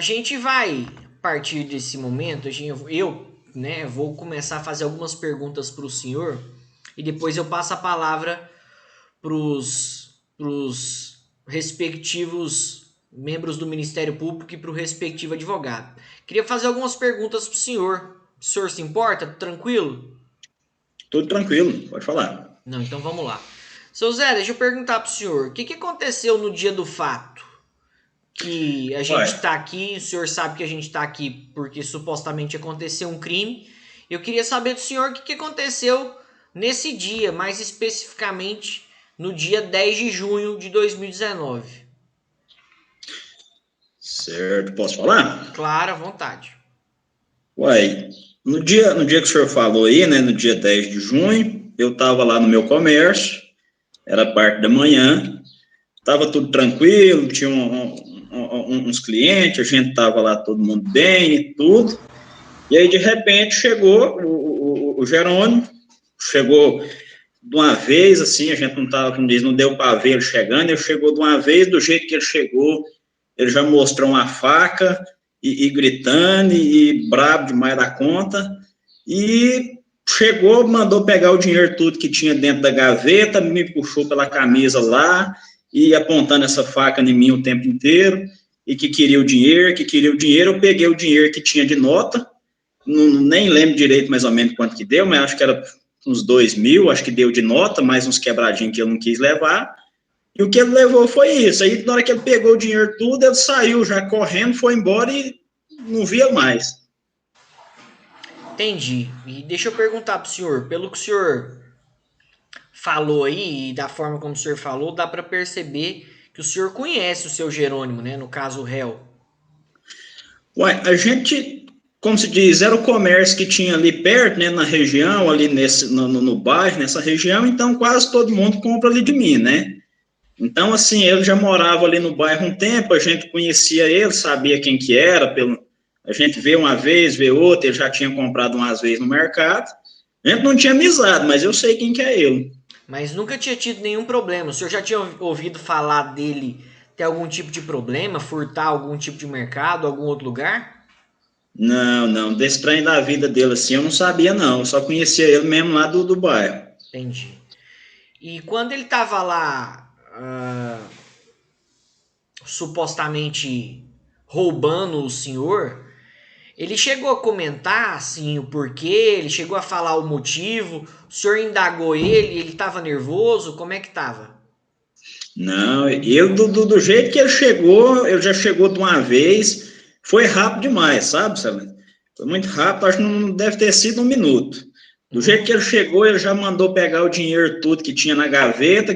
gente vai, a partir desse momento, eu, né, vou começar a fazer algumas perguntas para o senhor e depois eu passo a palavra para os respectivos membros do Ministério Público e para o respectivo advogado. Queria fazer algumas perguntas para o senhor. O senhor se importa? Tranquilo? Tudo tranquilo, pode falar. Não, então vamos lá. Seu Zé, deixa eu perguntar para o senhor. O que aconteceu no dia do fato? Que a gente Uai, está aqui, o senhor sabe que a gente está aqui porque supostamente aconteceu um crime. Eu queria saber do senhor o que aconteceu nesse dia, mais especificamente no dia 10 de junho de 2019. certo, posso falar? Claro, à vontade. Uai, no dia que o senhor falou aí, né, no dia 10 de junho, eu estava lá no meu comércio, era parte da manhã, estava tudo tranquilo, tinha uns clientes, a gente estava lá todo mundo bem e tudo, e aí de repente chegou o Jerônimo, chegou de uma vez, assim, a gente não estava, como diz, não deu para ver ele chegando, ele chegou de uma vez, do jeito que ele chegou, ele já mostrou uma faca e gritando e brabo demais da conta, e chegou, mandou pegar o dinheiro tudo que tinha dentro da gaveta, me puxou pela camisa lá, e apontando essa faca em mim o tempo inteiro, e que queria o dinheiro, eu peguei o dinheiro que tinha de nota, nem lembro direito mais ou menos quanto que deu, mas acho que era uns 2.000, acho que deu de nota, mais uns quebradinhos que eu não quis levar, e o que ele levou foi isso. Aí, na hora que ele pegou o dinheiro tudo, ele saiu já correndo, foi embora e não via mais. Entendi. E deixa eu perguntar pro senhor, pelo que o senhor falou aí e da forma como o senhor falou, dá para perceber que o senhor conhece o seu Jerônimo, né? No caso, o réu. Ué, a gente, como se diz, era o comércio que tinha ali perto, né, na região, ali no bairro, nessa região, então quase todo mundo compra ali de mim, né? Então, assim, ele já morava ali no bairro um tempo, a gente conhecia ele, sabia quem que era, a gente vê uma vez, vê outra, ele já tinha comprado umas vezes no mercado. A gente não tinha amizade, mas eu sei quem que é ele. Mas nunca tinha tido nenhum problema. O senhor já tinha ouvido falar dele ter algum tipo de problema, furtar algum tipo de mercado, algum outro lugar? Não, não, desse trem da vida dele, assim, eu não sabia, não. Eu só conhecia ele mesmo lá do bairro. Entendi. E quando ele tava lá, supostamente roubando o senhor, ele chegou a comentar assim o porquê, ele chegou a falar o motivo, o senhor indagou ele tava nervoso, como é que tava? Não, ele, do jeito que ele já chegou de uma vez, foi rápido demais, sabe? Foi muito rápido, acho que não deve ter sido um minuto. Do jeito que ele chegou, ele já mandou pegar o dinheiro tudo que tinha na gaveta,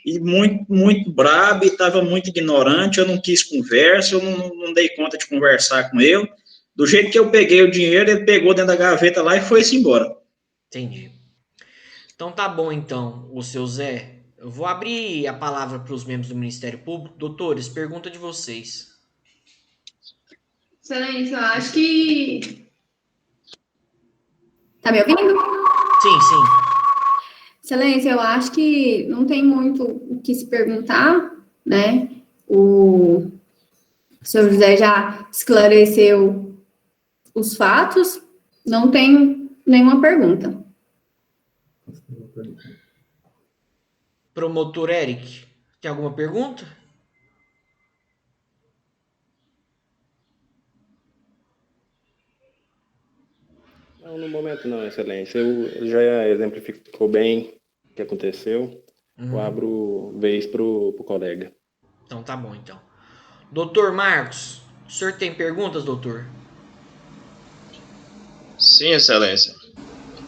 e muito, muito brabo, e estava muito ignorante, eu não quis conversa, eu não dei conta de conversar com ele. Do jeito que eu peguei o dinheiro, ele pegou dentro da gaveta lá e foi-se embora. Entendi. Então tá bom então, o seu Zé. Eu vou abrir a palavra para os membros do Ministério Público. Doutores, pergunta de vocês. Excelente, eu acho que. Tá me ouvindo? Sim, sim. Excelência, eu acho que não tem muito o que se perguntar, né? O senhor José já esclareceu os fatos, não tenho nenhuma pergunta. Promotor Eric, tem alguma pergunta? Não, no momento não, excelência. Ele já exemplificou bem o que aconteceu. Eu abro vez pro colega. Então tá bom então. Doutor Marcos, o senhor tem perguntas, doutor? Sim, excelência.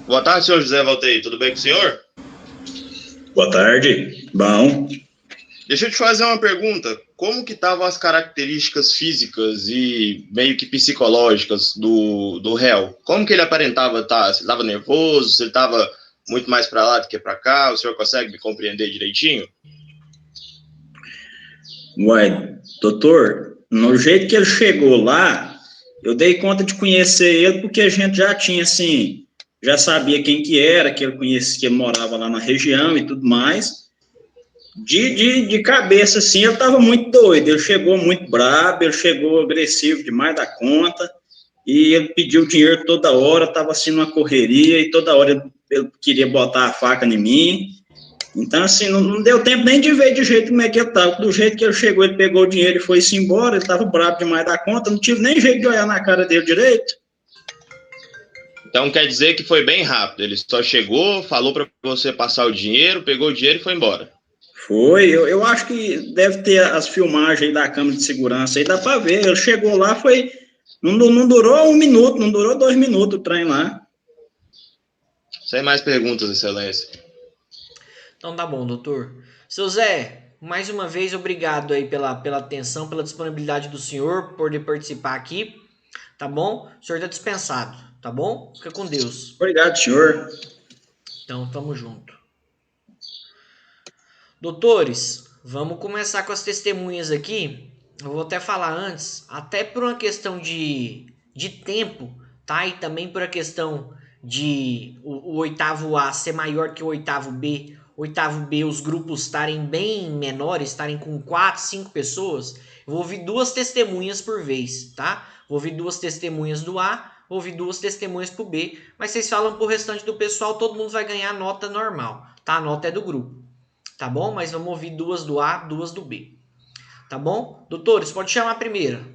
Boa tarde, senhor José Valtei. Tudo bem com o senhor? Boa tarde. Bom. Deixa eu te fazer uma pergunta. Como que estavam as características físicas e meio que psicológicas do réu? Como que ele aparentava estar? Se ele estava nervoso? Se ele estava muito mais para lá do que para cá? O senhor consegue me compreender direitinho? Uai, doutor, no jeito que ele chegou lá, eu dei conta de conhecer ele porque a gente já tinha, assim, já sabia quem que era, que ele conhecia, que ele morava lá na região e tudo mais. De cabeça, assim, ele tava muito doido, ele chegou muito brabo, ele chegou agressivo demais da conta, e ele pediu dinheiro toda hora, tava assim numa correria, e toda hora ele queria botar a faca em mim. Então, assim, não deu tempo nem de ver de jeito como é que ele tava. Do jeito que ele chegou, ele pegou o dinheiro e foi-se embora, ele tava bravo demais da conta, não tive nem jeito de olhar na cara dele direito. Então quer dizer que foi bem rápido. Ele só chegou, falou para você passar o dinheiro, pegou o dinheiro e foi embora. Foi, eu acho que deve ter as filmagens aí da câmera de segurança, aí dá para ver. Ele chegou lá, foi. Não durou 1 minuto, não durou 2 minutos o trem lá. Sem mais perguntas, Excelência. Então tá bom, doutor. Seu Zé, mais uma vez, obrigado aí pela atenção, pela disponibilidade do senhor, por poder participar aqui, tá bom? O senhor tá dispensado, tá bom? Fica com Deus. Obrigado, senhor. Então, tamo junto. Doutores, vamos começar com as testemunhas aqui. Eu vou até falar antes, até por uma questão de tempo, tá? E também por a questão de o oitavo A ser maior que o oitavo B, os grupos estarem bem menores, estarem com 4, 5 pessoas, eu vou ouvir 2 testemunhas por vez, tá? Vou ouvir 2 testemunhas do A, vou ouvir 2 testemunhas pro B, mas vocês falam pro restante do pessoal, todo mundo vai ganhar a nota normal, tá? A nota é do grupo, tá bom? Mas vamos ouvir 2 do A, 2 do B, tá bom? Doutores, pode chamar a primeira.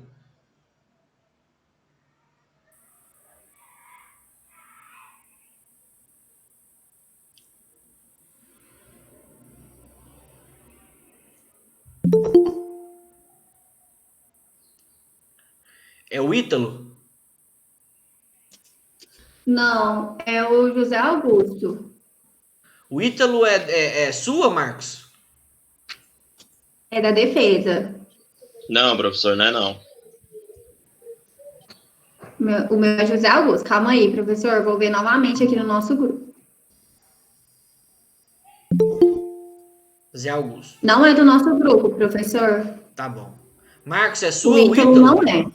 É o Ítalo? Não, é o José Augusto. O Ítalo é sua, Marcos? É da defesa. Não, professor, não é não. O meu é José Augusto. Calma aí, professor. Vou ver novamente aqui no nosso grupo. Zé Augusto. Não é do nosso grupo, professor. Tá bom. Marcos, é sua O ou Ítalo Ítalo? não é.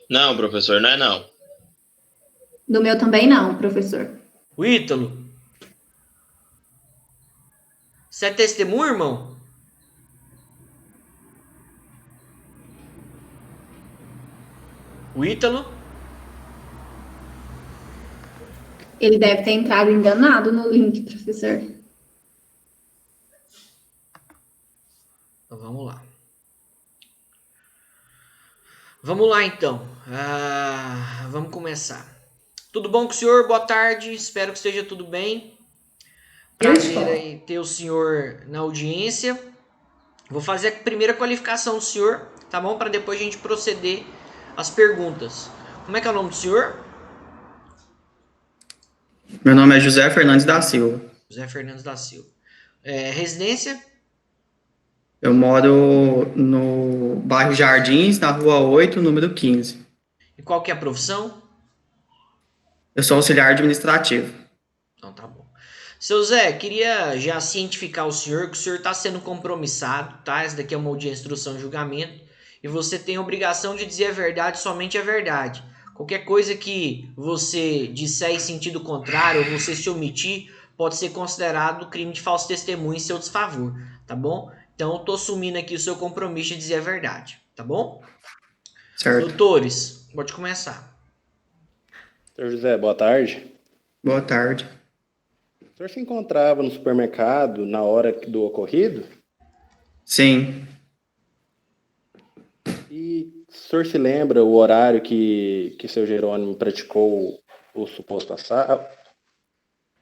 Não, professor, não é não. Do meu também não, professor. O Ítalo? Você é testemunho, irmão? O Ítalo? Ele deve ter entrado enganado no link, professor. Então, vamos lá. Vamos lá, então. Vamos começar. Tudo bom com o senhor? Boa tarde. Espero que esteja tudo bem. Prazer aí ter o senhor na audiência. Vou fazer a primeira qualificação do senhor, tá bom? Para depois a gente proceder às perguntas. Como é que é o nome do senhor? Meu nome é José Fernandes da Silva. José Fernandes da Silva. Residência? Eu moro no bairro Jardins, na rua 8, número 15. E qual que é a profissão? Eu sou auxiliar administrativo. Então tá bom. Seu Zé, queria já cientificar o senhor que o senhor está sendo compromissado, tá? Essa daqui é uma audiência de instrução e julgamento. E você tem a obrigação de dizer a verdade, somente a verdade. Qualquer coisa que você disser em sentido contrário ou você se omitir, pode ser considerado crime de falso testemunho em seu desfavor, tá bom? Então eu tô assumindo aqui o seu compromisso de dizer a verdade, tá bom? Certo. Doutores, pode começar. Senhor José, boa tarde. Boa tarde. O senhor se encontrava no supermercado na hora do ocorrido? Sim. E o senhor se lembra o horário que seu Jerônimo praticou o suposto assalto?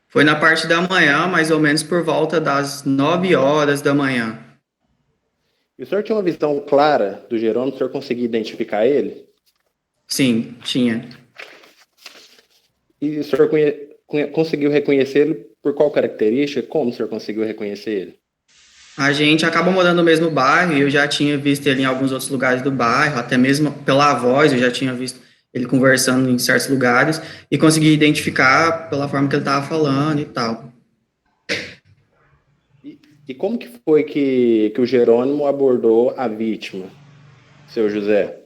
Foi na parte da manhã, mais ou menos por volta das 9 horas da manhã. E o senhor tinha uma visão clara do Jerônimo? O senhor conseguia identificar ele? Sim, tinha. E o senhor conseguiu reconhecê-lo por qual característica? Como o senhor conseguiu reconhecer ele? A gente acaba morando no mesmo bairro e eu já tinha visto ele em alguns outros lugares do bairro, até mesmo pela voz, eu já tinha visto ele conversando em certos lugares e consegui identificar pela forma que ele estava falando e tal. E como que foi que o Jerônimo abordou a vítima, seu José?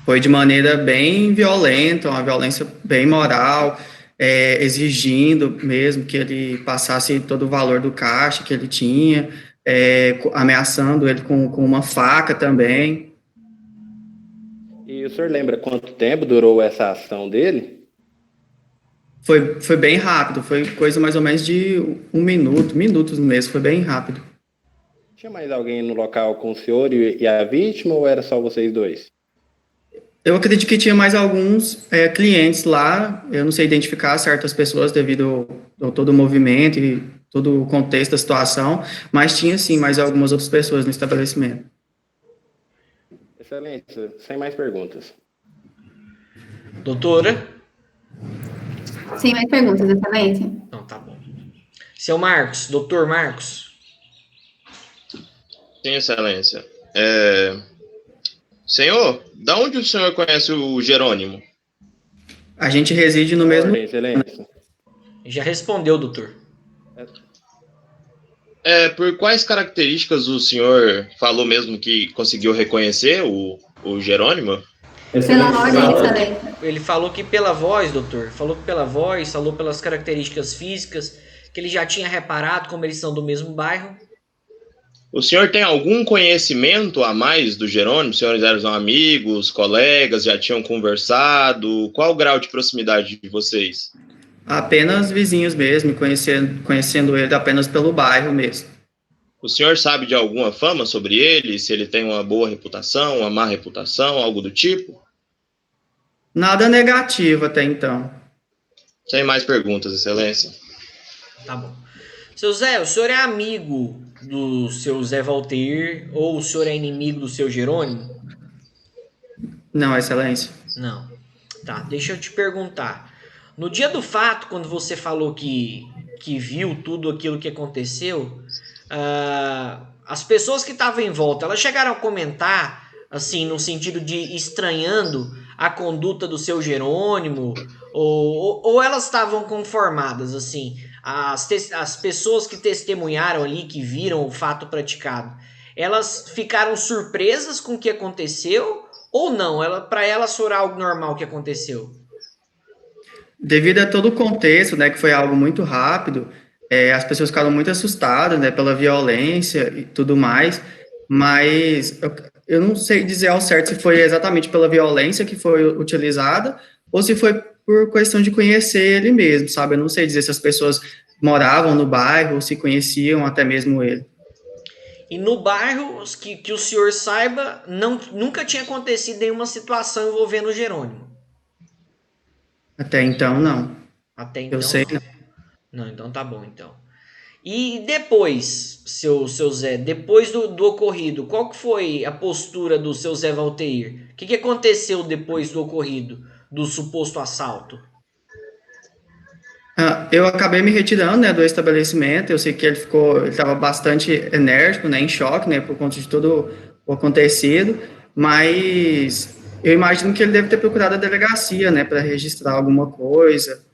Foi de maneira bem violenta, uma violência bem moral. exigindo mesmo que ele passasse todo o valor do caixa que ele tinha, ameaçando ele com uma faca também. E o senhor lembra quanto tempo durou essa ação dele? Foi bem rápido, foi coisa mais ou menos de 1 minuto, minutos mesmo, foi bem rápido. Tinha mais alguém no local com o senhor e a vítima, ou era só vocês dois? Eu acredito que tinha mais alguns clientes lá, eu não sei identificar certas pessoas devido ao todo o movimento e todo o contexto da situação, mas tinha sim mais algumas outras pessoas no estabelecimento. Excelente, sem mais perguntas. Doutora? Sem mais perguntas, excelência. Não, tá bom. Seu Marcos, doutor Marcos. Sim, excelência. Senhor, da onde o senhor conhece o Jerônimo? A gente reside no mesmo... Excelência. Já respondeu, doutor. Por quais características o senhor falou mesmo que conseguiu reconhecer o Jerônimo? Pela ordem, excelência. Ele falou que pela voz, doutor. Falou que pela voz, falou pelas características físicas, que ele já tinha reparado como eles são do mesmo bairro. O senhor tem algum conhecimento a mais do Jerônimo? Os senhores eram amigos, colegas, já tinham conversado? Qual o grau de proximidade de vocês? Apenas vizinhos mesmo, conhecendo ele apenas pelo bairro mesmo. O senhor sabe de alguma fama sobre ele? Se ele tem uma boa reputação, uma má reputação, algo do tipo? Nada negativo até então. Sem mais perguntas, excelência. Tá bom. Seu Zé, o senhor é amigo do seu Zé Valteir ou o senhor é inimigo do seu Jerônimo? Não, excelência. Não. Tá, deixa eu te perguntar. No dia do fato, quando você falou que viu tudo aquilo que aconteceu, as pessoas que estavam em volta, elas chegaram a comentar, assim, no sentido de estranhando a conduta do seu Jerônimo, ou elas estavam conformadas, assim, as pessoas que testemunharam ali, que viram o fato praticado, elas ficaram surpresas com o que aconteceu, ou não? Para elas foi algo normal que aconteceu? Devido a todo o contexto, né, que foi algo muito rápido, as pessoas ficaram muito assustadas, né, pela violência e tudo mais, mas eu não sei dizer ao certo se foi exatamente pela violência que foi utilizada ou se foi por questão de conhecer ele mesmo, sabe? Eu não sei dizer se as pessoas moravam no bairro ou se conheciam até mesmo ele. E no bairro, que o senhor saiba, nunca tinha acontecido nenhuma situação envolvendo o Jerônimo? Até então, não. Até então, eu sei, não. Não, então tá bom, então. E depois, seu Zé, depois do ocorrido, qual que foi a postura do seu Zé Valteir? O que aconteceu depois do ocorrido, do suposto assalto? Eu acabei me retirando, né, do estabelecimento. Eu sei que ele estava bastante enérgico, né, em choque, né, por conta de tudo o acontecido, mas eu imagino que ele deve ter procurado a delegacia, né, para registrar alguma coisa,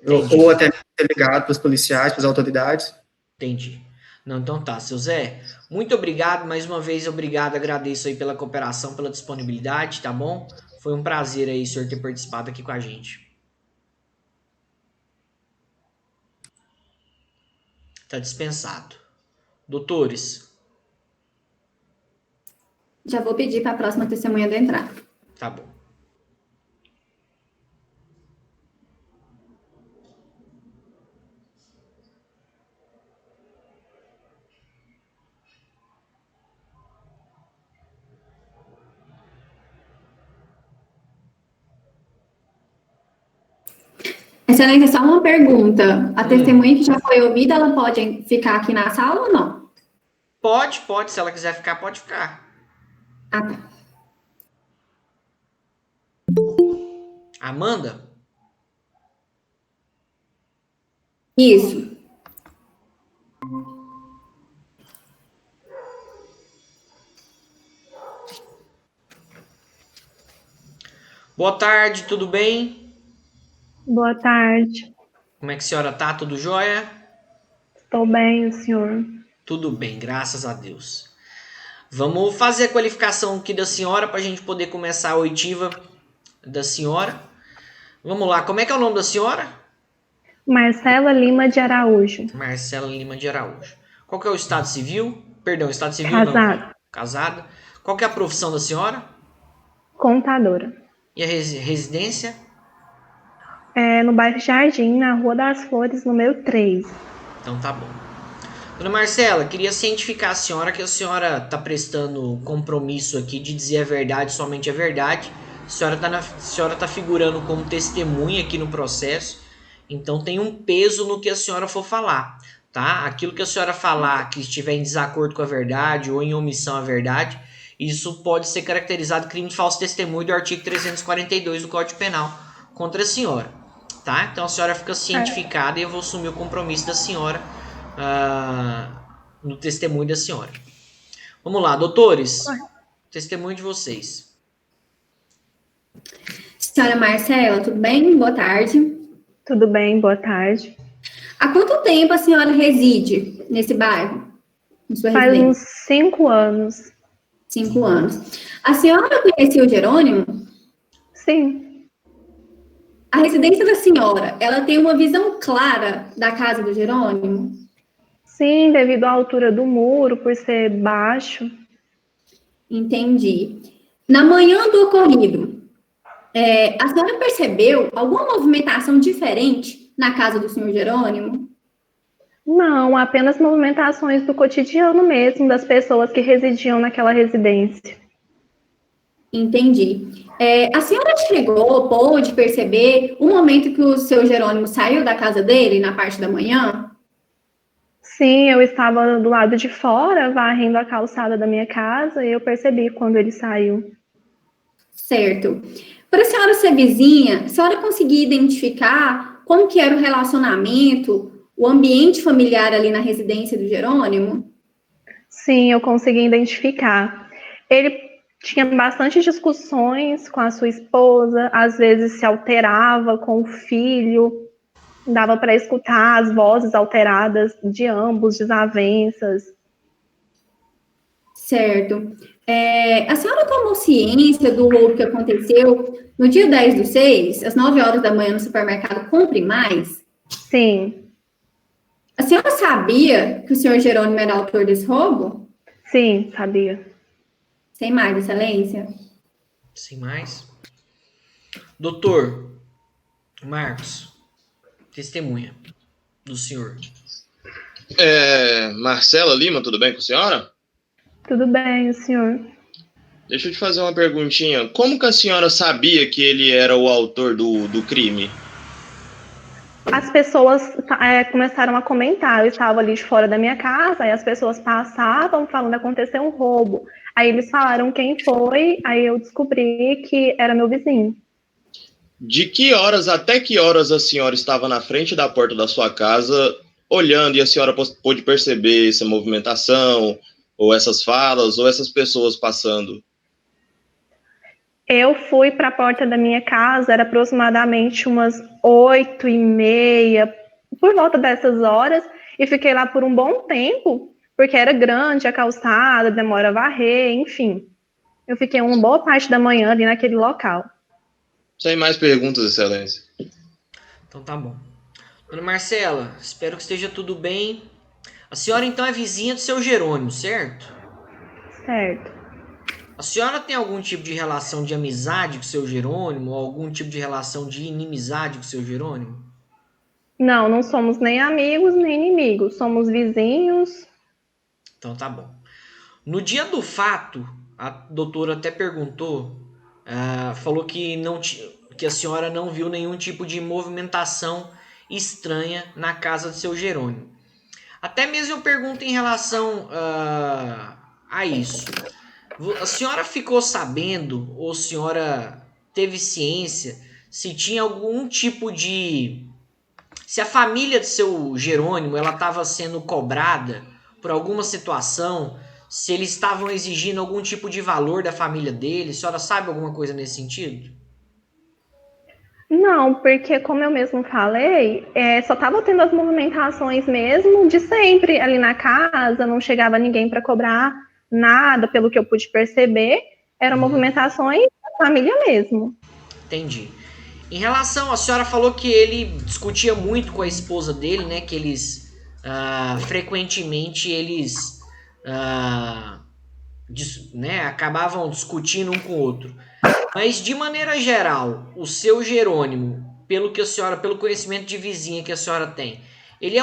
ou até ter ligado para os policiais, para as autoridades. Entendi. Não, então tá, seu Zé, muito obrigado, mais uma vez obrigado, agradeço aí pela cooperação, pela disponibilidade, tá bom? Foi um prazer aí o senhor ter participado aqui com a gente. Tá dispensado. Doutores. Já vou pedir para a próxima testemunha da entrada. Tá bom. Excelência, só uma pergunta. A testemunha que já foi ouvida, ela pode ficar aqui na sala ou não? Pode. Se ela quiser ficar, pode ficar. Ah, tá. Amanda? Isso. Boa tarde, tudo bem? Boa tarde. Como é que a senhora tá? Tudo jóia? Estou bem, o senhor? Tudo bem, graças a Deus. Vamos fazer a qualificação aqui da senhora para a gente poder começar a oitiva da senhora. Vamos lá, como é que é o nome da senhora? Marcela Lima de Araújo. Marcela Lima de Araújo. Qual que é o estado civil? Perdão, estado civil não. Casada. Casada. Qual que é a profissão da senhora? Contadora. E a residência? No bairro Jardim, na Rua das Flores, número 3. Então tá bom. Dona Marcela, queria cientificar a senhora que a senhora está prestando compromisso aqui de dizer a verdade, somente a verdade. A senhora tá figurando como testemunha aqui no processo, então tem um peso no que a senhora for falar, tá? Aquilo que a senhora falar que estiver em desacordo com a verdade ou em omissão à verdade, isso pode ser caracterizado crime de falso testemunho do artigo 342 do Código Penal contra a senhora, tá? Então a senhora fica cientificada e eu vou assumir o compromisso da senhora no testemunho da senhora. Vamos lá, doutores. Testemunho de vocês. Senhora Marcela, tudo bem? Boa tarde. Tudo bem, boa tarde. Há quanto tempo a senhora reside nesse bairro? Em sua Faz residência? uns 5 anos. 5 anos. A senhora conhecia o Jerônimo? Sim, A residência da senhora, ela tem uma visão clara da casa do Jerônimo? sim, devido à altura do muro, por ser baixo. Entendi. Na manhã do ocorrido, a senhora percebeu alguma movimentação diferente na casa do senhor Jerônimo? Não, apenas movimentações do cotidiano mesmo, das pessoas que residiam naquela residência. Entendi. A senhora pôde perceber o momento que o seu Jerônimo saiu da casa dele, na parte da manhã? Sim, eu estava do lado de fora, varrendo a calçada da minha casa, e eu percebi quando ele saiu. Certo. Para a senhora ser vizinha, a senhora conseguia identificar como que era o relacionamento, o ambiente familiar ali na residência do Jerônimo? Sim, eu consegui identificar. Ele tinha bastante discussões com a sua esposa, às vezes se alterava com o filho, dava para escutar as vozes alteradas de ambos, desavenças. Certo. A senhora tomou ciência do roubo que aconteceu no dia 10/6, às 9 horas da manhã, no supermercado Compre Mais? Sim, A senhora sabia que o senhor Jerônimo era autor desse roubo? sim, sabia. Sem mais, excelência. Sem mais. Doutor Marcos, testemunha do senhor. Marcela Lima, tudo bem com a senhora? Tudo bem, o senhor? Deixa eu te fazer uma perguntinha. Como que a senhora sabia que ele era o autor do crime? As pessoas começaram a comentar, eu estava ali de fora da minha casa, e as pessoas passavam falando que aconteceu um roubo. Aí eles falaram quem foi, aí eu descobri que era meu vizinho. De que horas até que horas a senhora estava na frente da porta da sua casa, olhando, e a senhora pôde perceber essa movimentação, ou essas falas, ou essas pessoas passando? Eu fui para a porta da minha casa, era aproximadamente umas 8h30, por volta dessas horas, e fiquei lá por um bom tempo, porque era grande a calçada, demora a varrer, enfim. Eu fiquei uma boa parte da manhã ali naquele local. Sem mais perguntas, excelência. Então tá bom. Dona Marcela, espero que esteja tudo bem. A senhora então é vizinha do seu Jerônimo, certo? Certo. A senhora tem algum tipo de relação de amizade com o seu Jerônimo? Ou algum tipo de relação de inimizade com o seu Jerônimo? Não, não somos nem amigos nem inimigos, somos vizinhos. Então tá bom. No dia do fato, a doutora até perguntou, falou que a senhora não viu nenhum tipo de movimentação estranha na casa do seu Jerônimo. Até mesmo eu pergunto em relação a isso. A senhora ficou sabendo, ou a senhora teve ciência, se tinha algum tipo de... Se a família do seu Jerônimo ela estava sendo cobrada por alguma situação, se eles estavam exigindo algum tipo de valor da família dele, a senhora sabe alguma coisa nesse sentido? Não, porque como eu mesmo falei, só estava tendo as movimentações mesmo de sempre ali na casa, não chegava ninguém para cobrar nada, pelo que eu pude perceber, eram movimentações da família mesmo. Entendi. Em relação, a senhora falou que ele discutia muito com a esposa dele, né? Que eles frequentemente né, acabavam discutindo um com o outro. Mas de maneira geral, o seu Jerônimo, pelo conhecimento de vizinha que a senhora tem, ele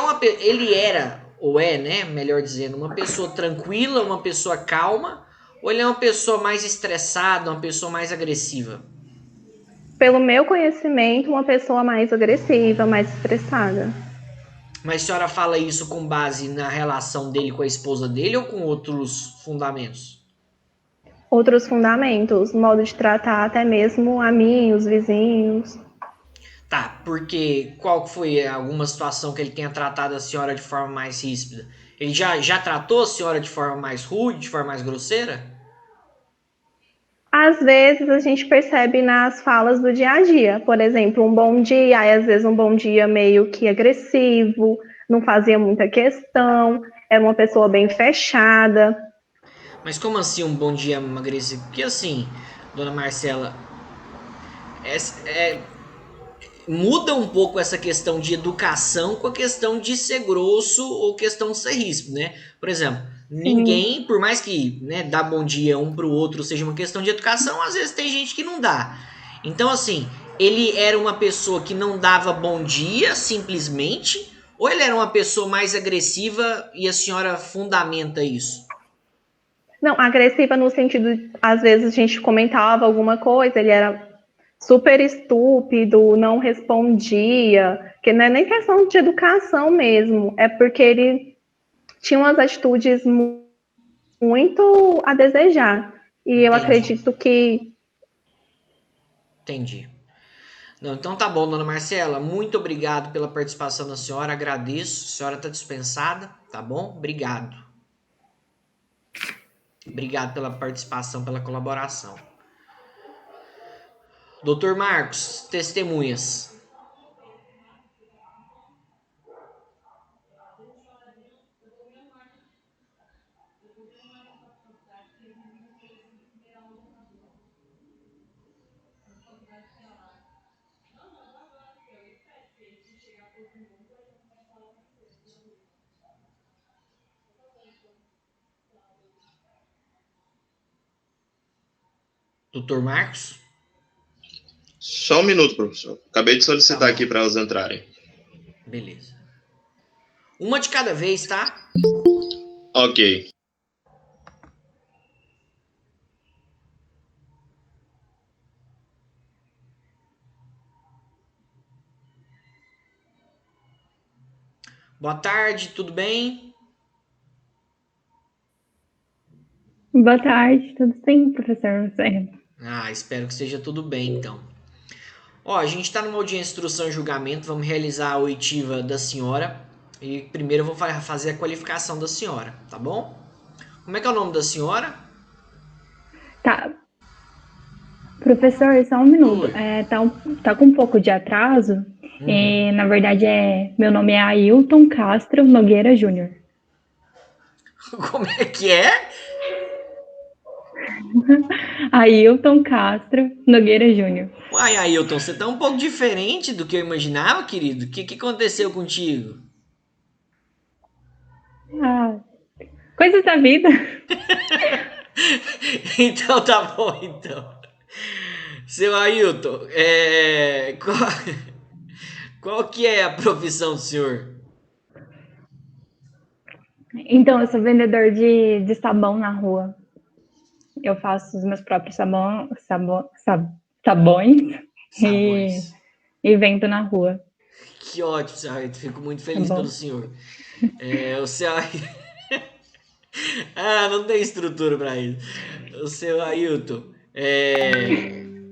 era ou é, né, melhor dizendo, uma pessoa tranquila, uma pessoa calma, ou ele é uma pessoa mais estressada, uma pessoa mais agressiva? Pelo meu conhecimento, uma pessoa mais agressiva, mais estressada. Mas a senhora fala isso com base na relação dele com a esposa dele ou com outros fundamentos? Outros fundamentos, modo de tratar até mesmo a mim, os vizinhos. Tá, porque qual foi alguma situação que ele tenha tratado a senhora de forma mais ríspida? Ele já tratou a senhora de forma mais rude, de forma mais grosseira? Às vezes a gente percebe nas falas do dia a dia, por exemplo, um bom dia, aí às vezes um bom dia meio que agressivo, não fazia muita questão, era uma pessoa bem fechada. Mas como assim um bom dia agressivo? Porque assim, dona Marcela, muda um pouco essa questão de educação com a questão de ser grosso ou questão de ser ríspido, né? Por exemplo, ninguém, por mais que, né, dar bom dia um pro outro seja uma questão de educação, às vezes tem gente que não dá. Então, assim, ele era uma pessoa que não dava bom dia simplesmente, ou ele era uma pessoa mais agressiva e a senhora fundamenta isso? Não, agressiva no sentido, às vezes a gente comentava alguma coisa, ele era super estúpido, não respondia, que não é nem questão de educação mesmo, é porque ele tinha umas atitudes muito a desejar. E eu acredito que... Entendi. Não, então tá bom, dona Marcela, muito obrigado pela participação da senhora, agradeço, a senhora tá dispensada, tá bom? Obrigado. Obrigado pela participação, pela colaboração. Doutor Marcos, testemunhas. Doutor Marcos? Só um minuto, professor. Acabei de solicitar aqui para elas entrarem. Beleza. Uma de cada vez, tá? Ok. Boa tarde, tudo bem? Boa tarde, tudo bem, professor? Espero que esteja tudo bem, então. Ó, a gente está numa audiência de instrução e julgamento, vamos realizar a oitiva da senhora. E primeiro eu vou fazer a qualificação da senhora, tá bom? Como é que é o nome da senhora? Tá. Professor, só um minuto. Tá com um pouco de atraso. Na verdade, meu nome é Ailton Castro Nogueira Júnior. Como é que é? Ailton Castro Nogueira Júnior. Uai, Ailton, você tá um pouco diferente do que eu imaginava, querido. O que aconteceu contigo? Coisas da vida. Então tá bom, então. Seu Ailton, qual que é a profissão do senhor? Então, eu sou vendedor de sabão na rua. Eu faço os meus próprios sabões. E vendo na rua. Que ótimo, seu Ailton. Fico muito feliz pelo senhor. O seu não tem estrutura para isso. O seu Ailton,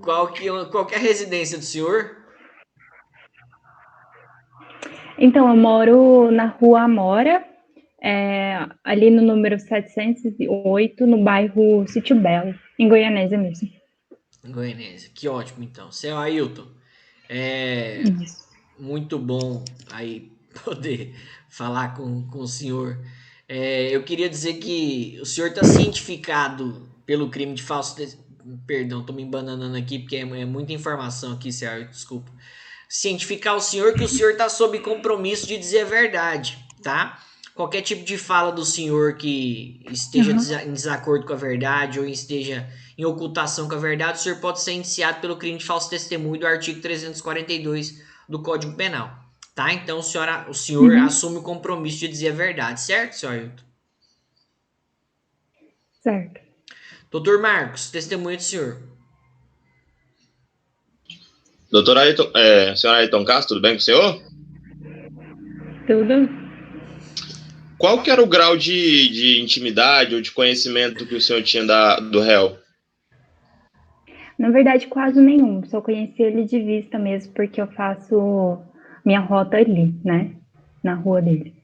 qual que é a residência do senhor? Então, eu moro na rua Amora, ali no número 708, no bairro Sítio Belo, em Goianésia mesmo. Goianésia, que ótimo, então. Seu Ailton, muito bom aí poder falar com o senhor. Eu queria dizer que o senhor está cientificado pelo crime de falso Perdão, tô me embananando aqui porque é muita informação aqui, Senhor. Desculpa. Cientificar o senhor que o senhor está sob compromisso de dizer a verdade, tá? Qualquer tipo de fala do senhor que esteja em desacordo com a verdade ou esteja em ocultação com a verdade, o senhor pode ser indiciado pelo crime de falso testemunho do artigo 342 do Código Penal, tá? Então o senhor assume o compromisso de dizer a verdade, certo, senhor Ailton? Certo. Doutor Marcos, testemunha do senhor. Doutor Ailton, senhor Ailton Castro, tudo bem com o senhor? Tudo? Qual que era o grau de intimidade ou de conhecimento que o senhor tinha do réu? Na verdade, quase nenhum. Só conheci ele de vista mesmo, porque eu faço minha rota ali, né? Na rua dele.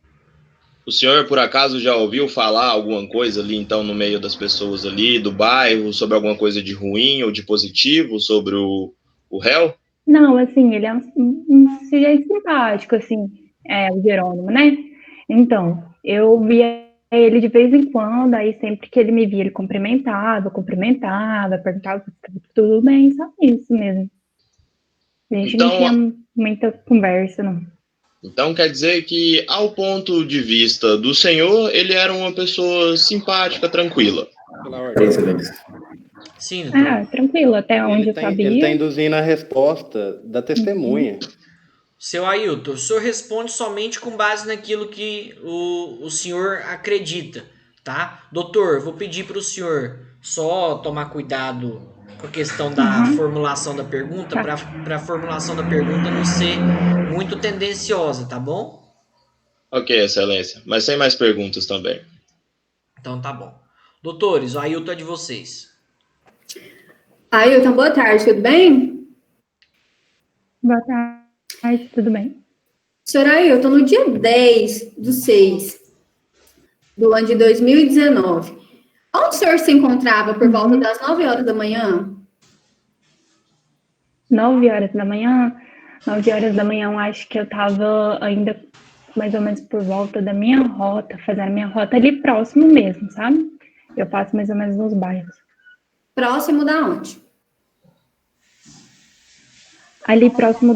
O senhor, por acaso, já ouviu falar alguma coisa ali, então, no meio das pessoas ali, do bairro, sobre alguma coisa de ruim ou de positivo sobre o réu? Não, assim, ele é um sujeito simpático, assim, o Jerônimo, né? Então, eu via ele de vez em quando, aí sempre que ele me via, ele cumprimentava, perguntava se estava tudo bem, só isso mesmo. A gente não tinha muita conversa, não. Então, quer dizer que, ao ponto de vista do senhor, ele era uma pessoa simpática, tranquila. Pela ordem, excelência. Sim, doutor. Tranquilo, até onde eu sabia. Ele está induzindo a resposta da testemunha. Seu Ailton, o senhor responde somente com base naquilo que o senhor acredita, tá? Doutor, vou pedir para o senhor só tomar cuidado com a questão da formulação da pergunta, para a formulação da pergunta não ser muito tendenciosa, tá bom? Ok, excelência. Mas sem mais perguntas também. Então tá bom. Doutores, o Ailton é de vocês. Ailton, boa tarde, tudo bem? Boa tarde, tudo bem? Senhor Ailton, no dia 10/6 do ano de 2019, onde o senhor se encontrava por volta das 9 horas da manhã? 9 horas da manhã? 9 horas da manhã, eu acho que eu estava ainda mais ou menos por volta da minha rota, fazendo a minha rota ali próximo mesmo, sabe? Eu passo mais ou menos nos bairros. Próximo da onde? Ali próximo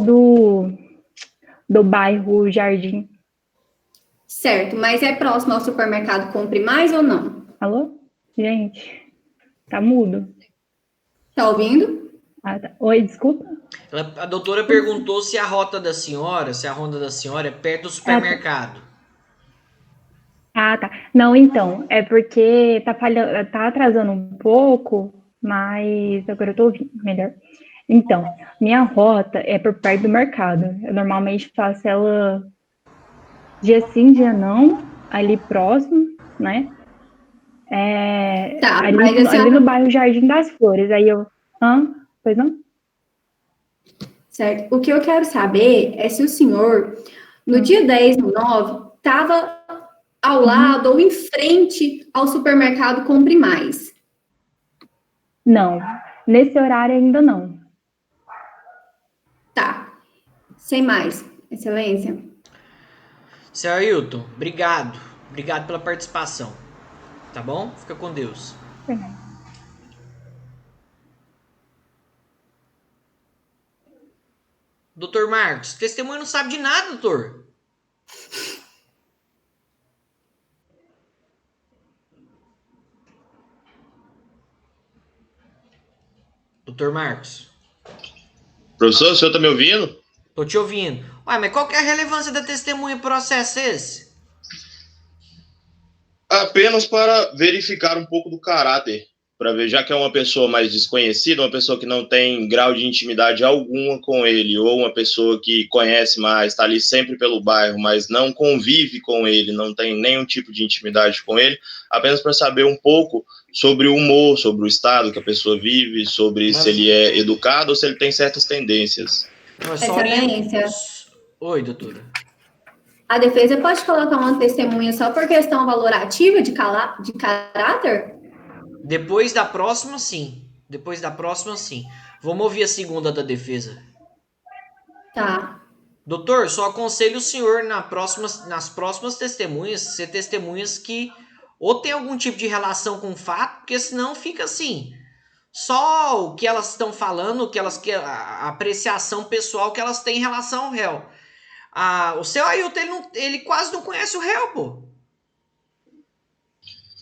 do bairro Jardim. Certo, mas é próximo ao supermercado Compre Mais ou não? Alô? Gente, tá mudo. Tá ouvindo? Ah, tá. Oi, desculpa. A doutora perguntou se a ronda da senhora é perto do supermercado. Ah, tá. Não, então, é porque tá falhando, tá atrasando um pouco, mas agora eu tô ouvindo melhor. Então, minha rota é por perto do mercado. Eu normalmente faço ela dia sim, dia não, ali próximo, né? Tá, ali no bairro Jardim das Flores. Aí eu... Pois não? Certo. O que eu quero saber é se o senhor, no dia 10/9, estava ao lado ou em frente ao supermercado Compre Mais. Não. Nesse horário ainda não. Tá. Sem mais, excelência. Seu Ailton, obrigado. Obrigado pela participação. Tá bom? Fica com Deus. Doutor Marcos, testemunha não sabe de nada, doutor. Doutor Marcos. Professor, o senhor tá me ouvindo? Tô te ouvindo. Ué, mas qual que é a relevância da testemunha em processo esse? Apenas para verificar um pouco do caráter. Para ver, já que é uma pessoa mais desconhecida, uma pessoa que não tem grau de intimidade alguma com ele, ou uma pessoa que conhece mais, está ali sempre pelo bairro, mas não convive com ele, não tem nenhum tipo de intimidade com ele, apenas para saber um pouco sobre o humor, sobre o estado que a pessoa vive, sobre se ele é educado ou se ele tem certas tendências. Excelência. Oi, doutora. A defesa pode colocar uma testemunha só por questão valorativa de caráter? Depois da próxima, sim. Vamos ouvir a segunda da defesa. Tá. Doutor, só aconselho o senhor nas próximas testemunhas, ser testemunhas que ou tem algum tipo de relação com o fato, porque senão fica assim. Só o que elas estão falando, a apreciação pessoal que elas têm em relação ao réu. O seu Ailton, ele quase não conhece o réu, pô.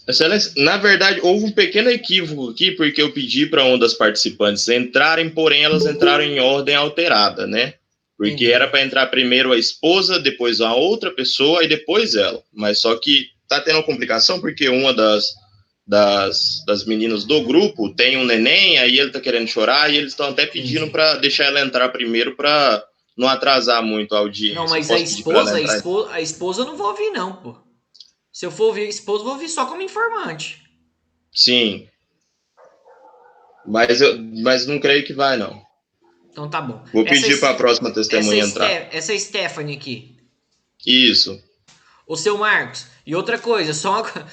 Excelência, na verdade, houve um pequeno equívoco aqui, porque eu pedi para uma das participantes entrarem, porém elas entraram em ordem alterada, né? Porque era para entrar primeiro a esposa, depois a outra pessoa e depois ela. Mas só que tá tendo uma complicação, porque uma das meninas do grupo tem um neném, aí ele tá querendo chorar, e eles estão até pedindo para deixar ela entrar primeiro para não atrasar muito a audiência. Não, mas a esposa eu não vou ouvir, não, pô. Se eu for ouvir a esposa, eu vou ouvir só como informante. Sim. Mas não creio que vai, não. Então tá bom. Vou pedir para a próxima testemunha entrar. Essa é Stephanie aqui. Isso. O seu Marcos. E outra coisa, só uma...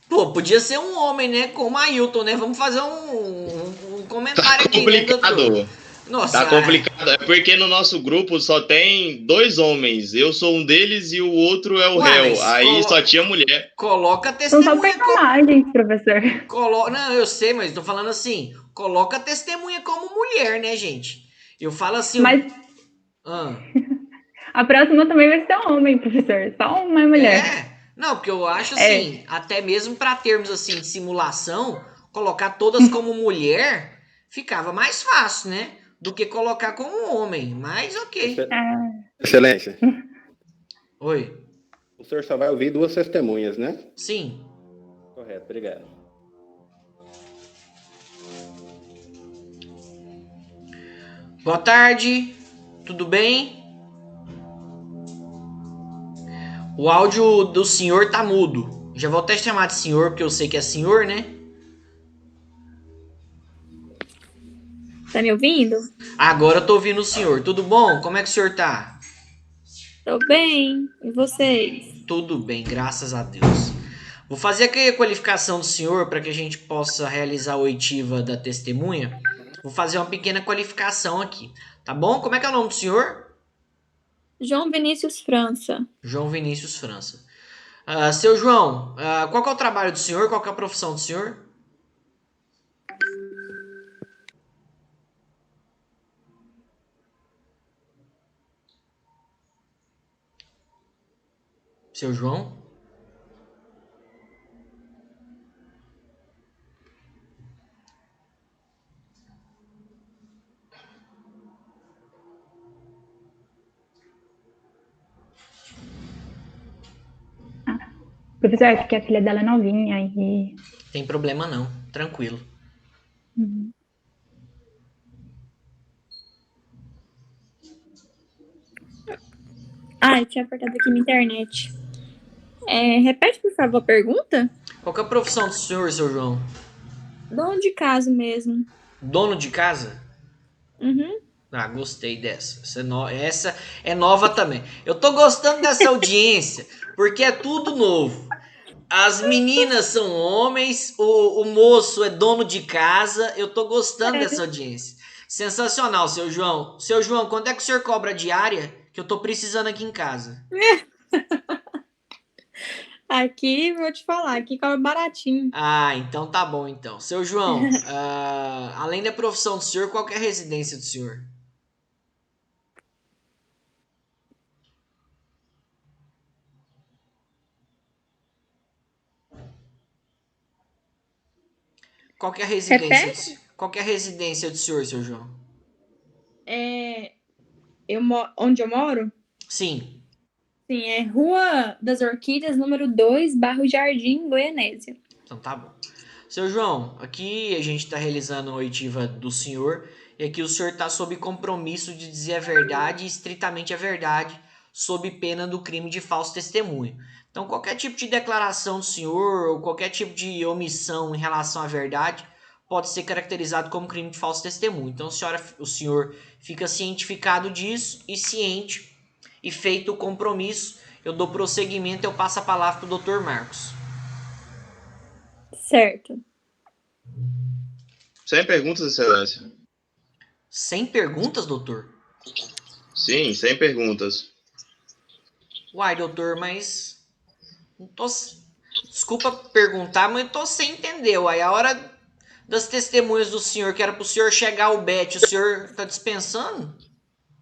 Pô, podia ser um homem, né? Como o Ailton, né? Vamos fazer um comentário aqui, né, doutor? Nossa, tá complicado. É porque no nosso grupo só tem 2 homens. Eu sou um deles e o outro é o réu. Aí só tinha mulher. Coloca a testemunha. São personagens, professor. Não, eu sei, mas tô falando assim. Coloca a testemunha como mulher, né, gente? Eu falo assim. Mas. A próxima também vai ser homem, professor. Só uma mulher. Não, porque eu acho assim, até mesmo para termos assim de simulação, colocar todas como mulher ficava mais fácil, né? Do que colocar como homem, mas ok. Excelência. Oi. O senhor só vai ouvir 2 testemunhas, né? Sim. Correto, obrigado. Boa tarde, tudo bem? O áudio do senhor tá mudo. Já vou até chamar de senhor, porque eu sei que é senhor, né? Tá me ouvindo? Agora eu tô ouvindo o senhor. Tudo bom? Como é que o senhor tá? Tô bem. E vocês? Tudo bem, graças a Deus. Vou fazer aqui a qualificação do senhor para que a gente possa realizar a oitiva da testemunha. Vou fazer uma pequena qualificação aqui, tá bom? Como é que é o nome do senhor? João Vinícius França. João Vinícius França. Seu João, qual que é o trabalho do senhor? Qual que é a profissão do senhor? Seu João? Professor, é porque a filha dela é novinha e... Tem problema não, tranquilo. Uhum. Eu tinha apertado aqui na internet. Repete, por favor, a pergunta? Qual que é a profissão do senhor, seu João? Dono de casa mesmo. Dono de casa? Uhum. Gostei dessa. Essa é nova também. Eu tô gostando dessa audiência, porque é tudo novo. As meninas são homens, o moço é dono de casa. Eu tô gostando dessa audiência. Sensacional, seu João. Seu João, quando é que o senhor cobra diária? Que eu tô precisando aqui em casa. Aqui, vou te falar, aqui cobra baratinho. Então tá bom, então. Seu João, além da profissão do senhor, qual que é a residência do senhor? Qual que é a residência? Qual que é a residência do senhor, seu João? Onde eu moro? Sim. Sim, é Rua das Orquídeas, número 2, bairro Jardim, Goianésia. Então tá bom. Seu João, aqui a gente está realizando a oitiva do senhor e aqui o senhor está sob compromisso de dizer a verdade e estritamente a verdade, sob pena do crime de falso testemunho. Então, qualquer tipo de declaração do senhor ou qualquer tipo de omissão em relação à verdade pode ser caracterizado como crime de falso testemunho. Então, o senhor fica cientificado disso e ciente e feito o compromisso, eu dou prosseguimento e eu passo a palavra para o Dr. Marcos. Certo. Sem perguntas, excelência. Sem perguntas, doutor? Sim, sem perguntas. Uai, doutor, mas... Não tô... Desculpa perguntar, mas eu tô sem entender. Uai, a hora das testemunhas do senhor, que era pro senhor chegar ao bet, o senhor tá dispensando?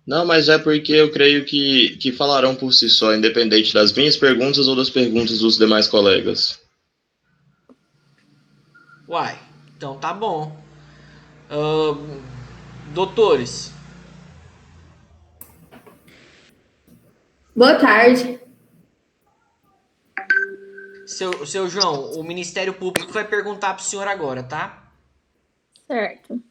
Não, mas é porque eu creio que falarão por si só, independente das minhas perguntas ou das perguntas dos demais colegas. Uai, então tá bom. Doutores, Boa tarde. seu João, o Ministério Público vai perguntar pro senhor agora, tá? Certo.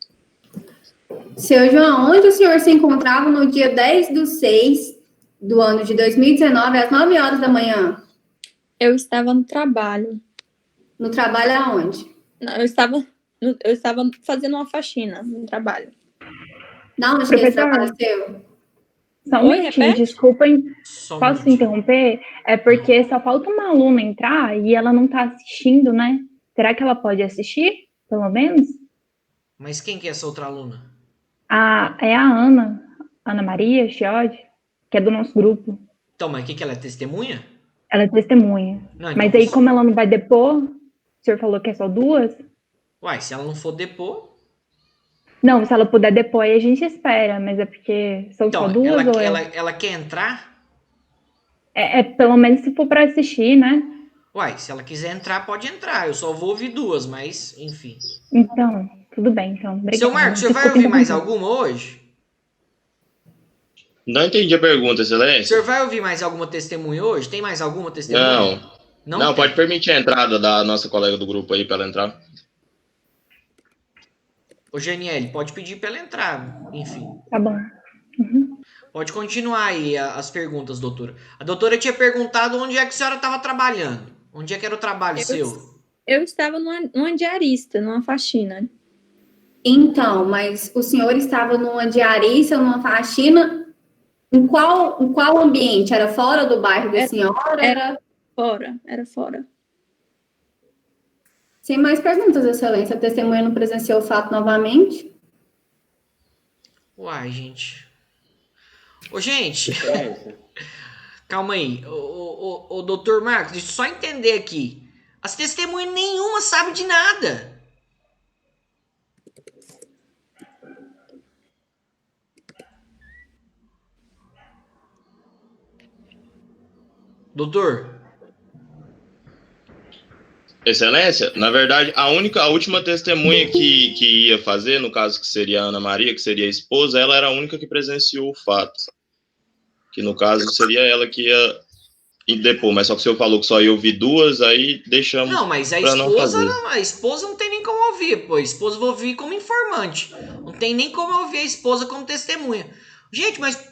Seu João, onde o senhor se encontrava no dia 10/6 do ano de 2019, às 9 horas da manhã? Eu estava no trabalho. No trabalho aonde? Não, eu estava fazendo uma faxina no trabalho. Não, onde que esse Professor? trabalho seu? Só um Oi, minutinho, repete? desculpem. Só um Posso minutinho. interromper? É porque só falta uma aluna entrar e ela não está assistindo, né? Será que ela pode assistir, pelo menos? Mas quem que é essa outra aluna? É a Ana Maria Chiodi, que é do nosso grupo. Então, mas o que ela é testemunha? Ela é testemunha. Não, então Mas aí, você- como ela não vai depor, o senhor falou que é só duas? Uai, se ela não for depor... Não, se ela puder depor, aí a gente espera, mas é porque são só Então, duas ou ela quer entrar? pelo menos se for para assistir, né? Uai, se ela quiser entrar, pode entrar. Eu só vou ouvir duas, mas, enfim. Então, tudo bem, então. Obrigada. Seu Marcos, o senhor vai Desculpa ouvir mais interromper. alguma hoje? Não entendi a pergunta, O excelência. senhor vai ouvir mais alguma testemunha hoje? Tem mais alguma testemunha? Não, tem? pode permitir a entrada da nossa colega do grupo aí para ela entrar. Ô, Janiele, pode pedir pra ela entrar. Enfim. Tá bom. Uhum. Pode continuar aí as perguntas, doutora. A doutora tinha perguntado onde é que a senhora estava trabalhando. Onde é que era o trabalho seu? Eu estava numa diarista, numa faxina. Então, mas o senhor estava numa diarista, numa faxina, em qual ambiente? Era fora do bairro da senhora? Era fora. Sem mais perguntas, excelência. A testemunha não presenciou o fato novamente? Uai, gente. Ô, gente, Excelência. calma aí. Ô, doutor Marcos, deixa eu só entender aqui. As testemunhas nenhuma sabe de nada. Doutor, Excelência, na verdade, a última testemunha que ia fazer, no caso que seria a Ana Maria, que seria a esposa, ela era a única que presenciou o fato. Que no caso seria ela que ia depor, mas só que o senhor falou que só ia ouvir duas, aí deixamos não, mas a pra não esposa fazer. não, a esposa não tem nem como ouvir, pô. A esposa eu vou ouvir como informante. Não tem nem como ouvir a esposa como testemunha. Gente, mas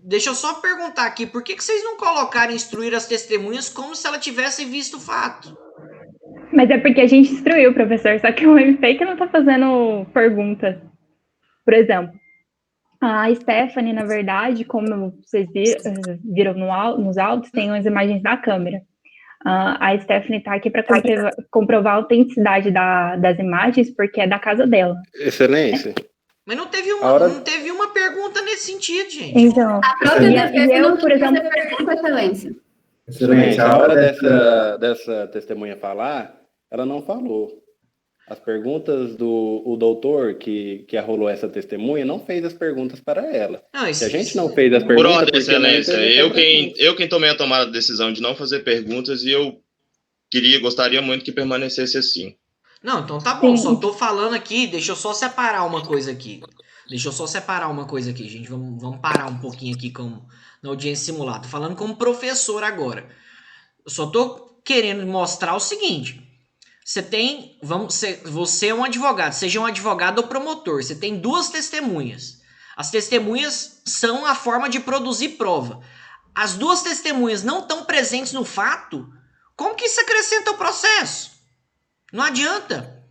deixa eu só perguntar aqui, por que vocês não colocaram instruir as testemunhas como se ela tivesse visto o fato? Mas é porque a gente instruiu, professor, só que o MP que não tá fazendo perguntas. Por exemplo, a Stephanie, na verdade, como vocês viram nos autos, tem umas imagens da câmera. A Stephanie está aqui para comprovar a autenticidade das imagens, porque é da casa dela. Excelência. Mas não teve uma pergunta nesse sentido, gente. Então, A própria defesa eu, não por quis exemplo, fazer pergunta, excelência. Excelência, a hora dessa testemunha falar, ela não falou. As perguntas do doutor que arrolou essa testemunha não fez as perguntas para ela. Não, Se a gente não fez as Por perguntas... ordem, porque não excelência, teve eu quem tomei a tomada de decisão de não fazer perguntas e eu gostaria muito que permanecesse assim. Não, então tá bom, Sim. só tô falando aqui, deixa eu só separar uma coisa aqui, gente, vamos parar um pouquinho aqui na audiência simulada, tô falando como professor agora. Eu só tô querendo mostrar o seguinte, você é um advogado, seja um advogado ou promotor, você tem duas testemunhas. As testemunhas são a forma de produzir prova. As duas testemunhas não estão presentes no fato, como que isso acrescenta o processo? Não adianta.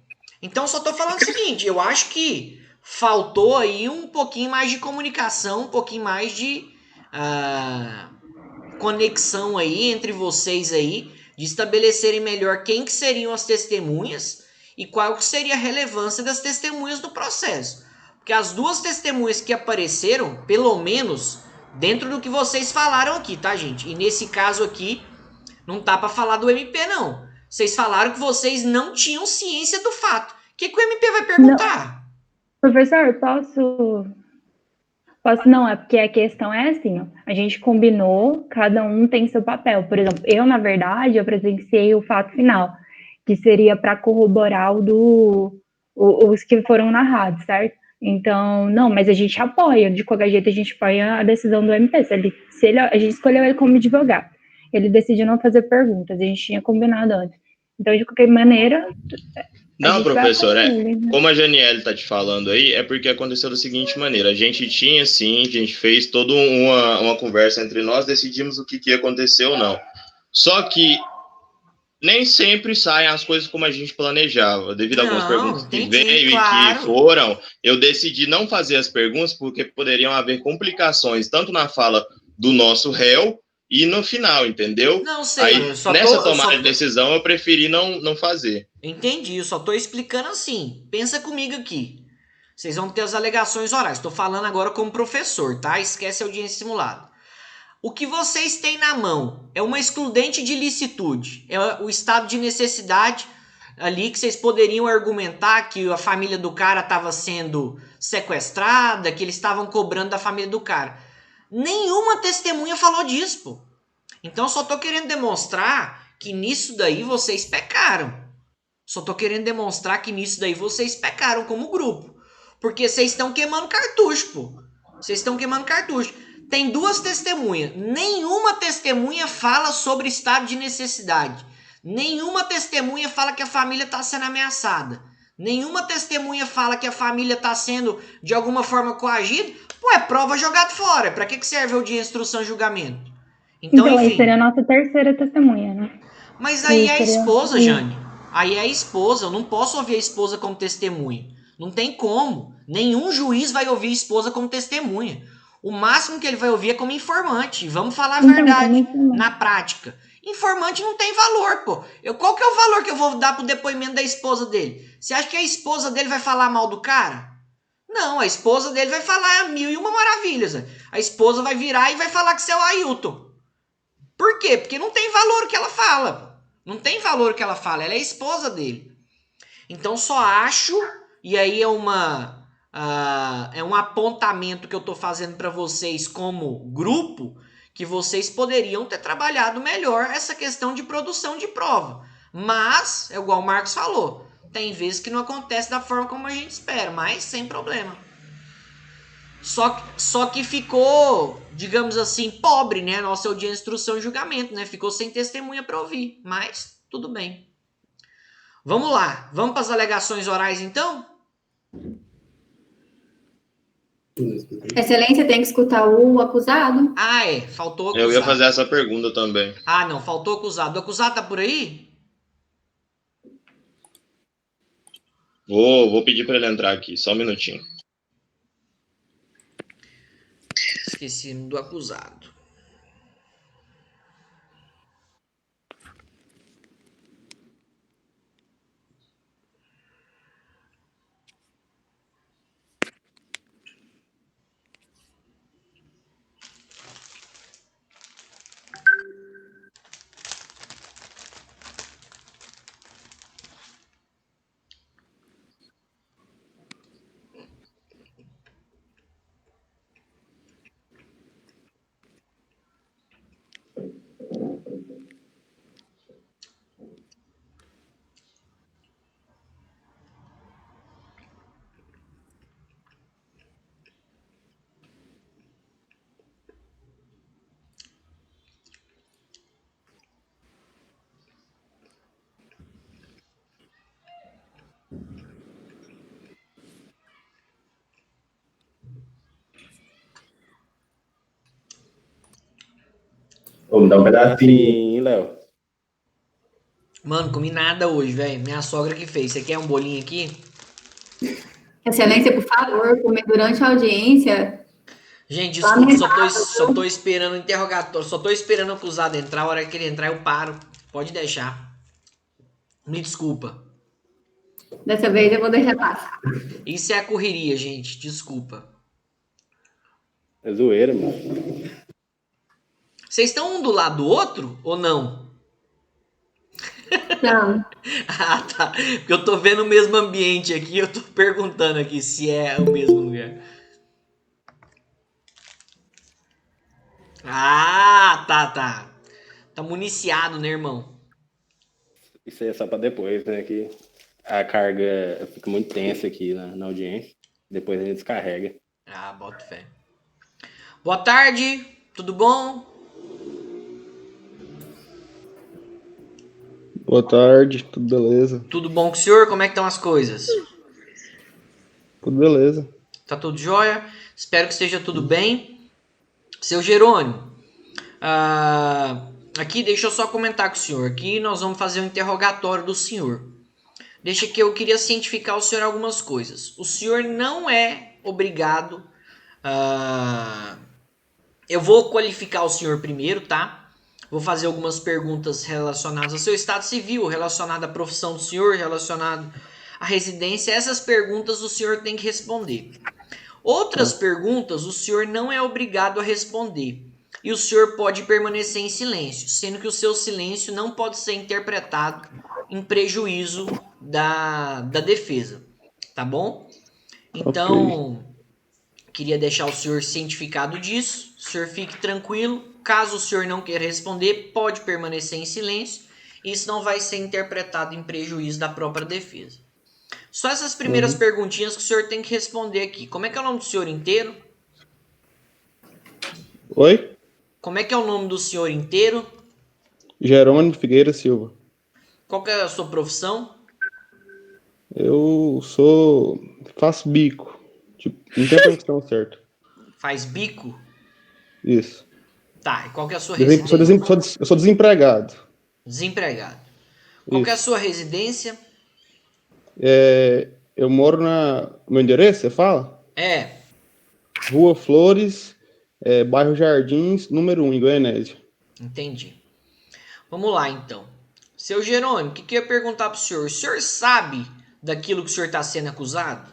Então, só tô falando o seguinte, eu acho que faltou aí um pouquinho mais de comunicação, um pouquinho mais de conexão aí entre vocês aí, de estabelecerem melhor quem que seriam as testemunhas e qual que seria a relevância das testemunhas do processo. Porque as duas testemunhas que apareceram, pelo menos, dentro do que vocês falaram aqui, tá, gente? E nesse caso aqui, não tá pra falar do MP, não. Vocês falaram que vocês não tinham ciência do fato. que o MP vai perguntar? Professor, posso... Não, é porque a questão é assim, ó, a gente combinou, cada um tem seu papel. Por exemplo, eu, na verdade, eu presenciei o fato final, que seria para corroborar os que foram narrados, certo? Então, não, mas a gente apoia, de qualquer jeito a gente apoia a decisão do MP. A gente escolheu ele como advogado, ele decidiu não fazer perguntas, a gente tinha combinado antes. Então, de qualquer maneira, Não, professor, como a Janiele está te falando aí, é porque aconteceu da seguinte maneira, a gente fez toda uma conversa entre nós, decidimos o que ia acontecer ou não. Só que nem sempre saem as coisas como a gente planejava, devido a algumas perguntas que veio e que foram, eu decidi não fazer as perguntas porque poderiam haver complicações, tanto na fala do nosso réu e no final, entendeu? Não sei, aí, nessa tomada de decisão, eu preferi não fazer. Entendi, eu só tô explicando assim. Pensa comigo aqui. Vocês vão ter as alegações orais. Tô falando agora como professor, tá? Esquece a audiência simulada. O que vocês têm na mão é uma excludente de licitude. É o estado de necessidade ali que vocês poderiam argumentar que a família do cara estava sendo sequestrada, que eles estavam cobrando da família do cara. Nenhuma testemunha falou disso, pô. Então só tô querendo demonstrar que nisso daí vocês pecaram. Só tô querendo demonstrar que nisso daí vocês pecaram como grupo. Porque vocês estão queimando cartucho, pô. Vocês estão queimando cartucho. Tem 2 testemunhas. Nenhuma testemunha fala sobre estado de necessidade. Nenhuma testemunha fala que a família está sendo ameaçada. Nenhuma testemunha fala que a família está sendo de alguma forma coagida. Pô, é prova jogada fora. Para que serve audiência, instrução e julgamento? Então enfim. Aí seria a nossa terceira testemunha, né? Mas aí é a esposa, Jane. Aí é a esposa. Eu não posso ouvir a esposa como testemunha. Não tem como. Nenhum juiz vai ouvir a esposa como testemunha. O máximo que ele vai ouvir é como informante. Vamos falar a verdade na prática. Informante não tem valor, pô. Qual que é o valor que eu vou dar pro depoimento da esposa dele? Você acha que a esposa dele vai falar mal do cara? Não, a esposa dele vai falar 1001 maravilhas. A esposa vai virar e vai falar que você é o Ailton. Por quê? Porque não tem valor o que ela fala. Não tem valor o que ela fala. Ela é a esposa dele. Então só acho, e aí é um apontamento que eu tô fazendo para vocês como grupo, que vocês poderiam ter trabalhado melhor essa questão de produção de prova. Mas, é igual o Marcos falou, tem vezes que não acontece da forma como a gente espera, mas sem problema. Só que ficou, digamos assim, pobre, né? Nossa audiência, instrução e julgamento, né? Ficou sem testemunha para ouvir, mas tudo bem. Vamos lá, vamos para as alegações orais então? Excelência, tem que escutar o acusado. Ah, faltou o acusado. Eu ia fazer essa pergunta também. Ah, não, faltou o acusado. O acusado tá por aí? Vou pedir para ele entrar aqui, só um minutinho. Esqueci do acusado. Vamos dar um pedacinho, Léo. Mano, comi nada hoje, velho. Minha sogra que fez. Você quer um bolinho aqui? Excelência, por favor, comer durante a audiência. Gente, desculpa, só tô esperando o interrogatório. Só tô esperando o acusado entrar. A hora que ele entrar, eu paro. Pode deixar. Me desculpa. Dessa vez eu vou deixar passar. Isso é a correria, gente. Desculpa. É zoeira, mano. Vocês estão um do lado do outro ou não? Não. Ah, tá. Porque eu tô vendo o mesmo ambiente aqui, eu tô perguntando aqui se é o mesmo lugar. Ah, tá. Tá municiado, né, irmão? Isso aí é só para depois, né? Que a carga fica muito tensa aqui na audiência. Depois a gente descarrega. Ah, boto fé. Boa tarde, tudo bom? Boa tarde, tudo beleza? Tudo bom com o senhor? Como é que estão as coisas? Tudo beleza. Tá tudo jóia? Espero que esteja tudo bem. Seu Jerônimo, aqui deixa eu só comentar com o senhor. Aqui nós vamos fazer um interrogatório do senhor. Deixa que eu queria cientificar o senhor algumas coisas. O senhor não é obrigado. Eu vou qualificar o senhor primeiro, tá? Vou fazer algumas perguntas relacionadas ao seu estado civil, relacionado à profissão do senhor, relacionado à residência. Essas perguntas o senhor tem que responder. Outras perguntas o senhor não é obrigado a responder. E o senhor pode permanecer em silêncio, sendo que o seu silêncio não pode ser interpretado em prejuízo da defesa. Tá bom? Então, queria deixar o senhor cientificado disso. O senhor fique tranquilo. Caso o senhor não queira responder, pode permanecer em silêncio. Isso não vai ser interpretado em prejuízo da própria defesa. Só essas primeiras perguntinhas que o senhor tem que responder aqui. Como é que é o nome do senhor inteiro? Oi? Como é que é o nome do senhor inteiro? Jerônimo Figueira Silva. Qual que é a sua profissão? Eu faço bico. Tipo, não tem a profissão certa. Faz bico? Isso. Tá, e qual que é a sua Eu residência? sou desempregado. Desempregado. Qual que é a sua residência? Eu moro meu endereço, você fala? É. Rua Flores, bairro Jardins, número 1, em Goianésia. Entendi. Vamos lá, então. Seu Jerônimo, o que eu ia perguntar pro senhor? O senhor sabe daquilo que o senhor está sendo acusado?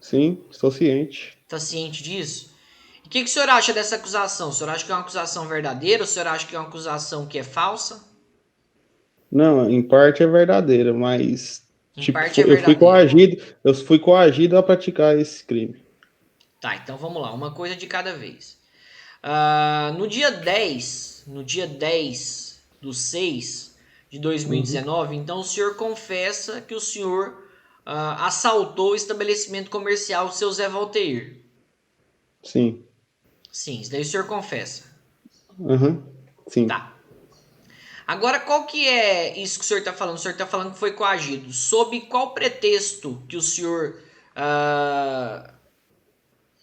Sim, estou ciente. Está ciente disso? E o que o senhor acha dessa acusação? O senhor acha que é uma acusação verdadeira? O senhor acha que é uma acusação que é falsa? Não, em parte é verdadeira, mas Em parte é verdadeira. eu fui coagido a praticar esse crime. Tá, então vamos lá, uma coisa de cada vez. No dia 10 do 6 de 2019, então o senhor confessa que o senhor assaltou o estabelecimento comercial do seu Zé Valteir. Sim. Sim, isso daí o senhor confessa. Sim. Tá. Agora, qual que é isso que o senhor está falando? O senhor está falando que foi coagido. Sob qual pretexto que o senhor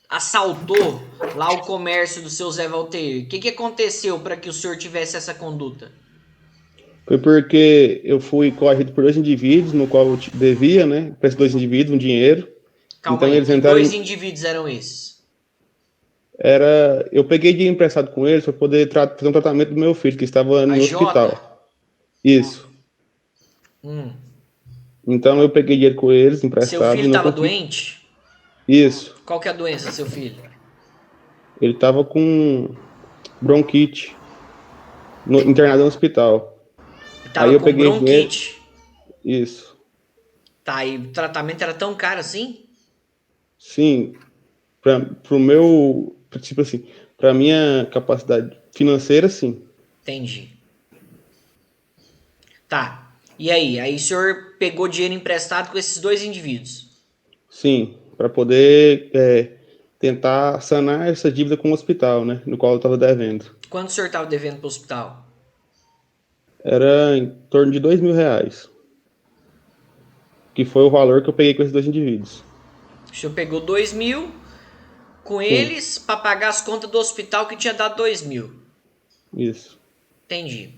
assaltou lá o comércio do seu Zé Valteir? O que aconteceu para que o senhor tivesse essa conduta? Foi porque eu fui coagido por 2 indivíduos, no qual eu devia, né? Para esses 2 indivíduos, um dinheiro. Calma então, aí, eles que entraram 2 indivíduos eram esses? Eu peguei dinheiro emprestado com eles para poder fazer um tratamento do meu filho, que estava no hospital. Isso. Então, eu peguei dinheiro com eles, emprestado. Seu filho estava doente? Isso. Qual que é a doença, seu filho? Ele estava com bronquite, internado no hospital. Tava com bronquite? Dinheiro. Isso. Tá, e o tratamento era tão caro assim? Sim. Tipo assim, pra minha capacidade financeira, sim. Entendi. Tá. E aí? Aí o senhor pegou dinheiro emprestado com esses 2 indivíduos? Sim, para poder tentar sanar essa dívida com o hospital, né? No qual eu estava devendo. Quanto o senhor estava devendo para o hospital? Era em torno de R$2.000. Que foi o valor que eu peguei com esses 2 indivíduos. O senhor pegou 2.000 com eles para pagar as contas do hospital que tinha dado 2.000. Isso. Entendi.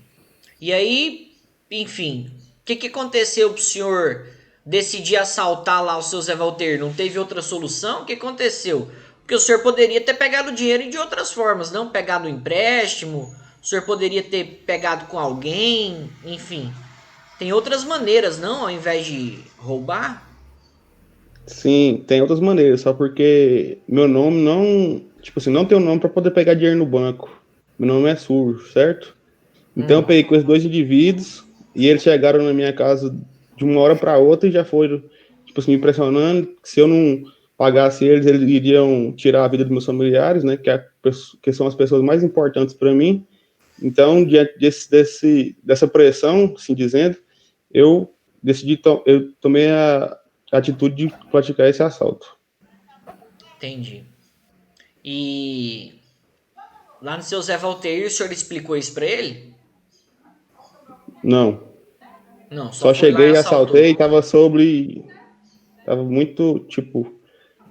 E aí, enfim, o que aconteceu pro senhor decidir assaltar lá o seu Zé Valteir? Não teve outra solução? O que aconteceu? Porque o senhor poderia ter pegado o dinheiro de outras formas, não pegado um empréstimo, o senhor poderia ter pegado com alguém, enfim. Tem outras maneiras, não? Ao invés de roubar? Sim, tem outras maneiras, só porque meu nome não... Tipo assim, não tem um nome para poder pegar dinheiro no banco. Meu nome é sujo, certo? Então eu peguei com esses 2 indivíduos e eles chegaram na minha casa de uma hora para outra e já foram, tipo assim, me pressionando, que se eu não pagasse eles iriam tirar a vida dos meus familiares, né, que são as pessoas mais importantes para mim. Então, diante dessa pressão, assim dizendo, eu eu tomei a atitude de praticar esse assalto. Entendi. E lá no seu Zé Valteir, o senhor explicou isso pra ele? Não. Não, Só foi lá cheguei, e assaltou. assaltei, tava muito, tipo,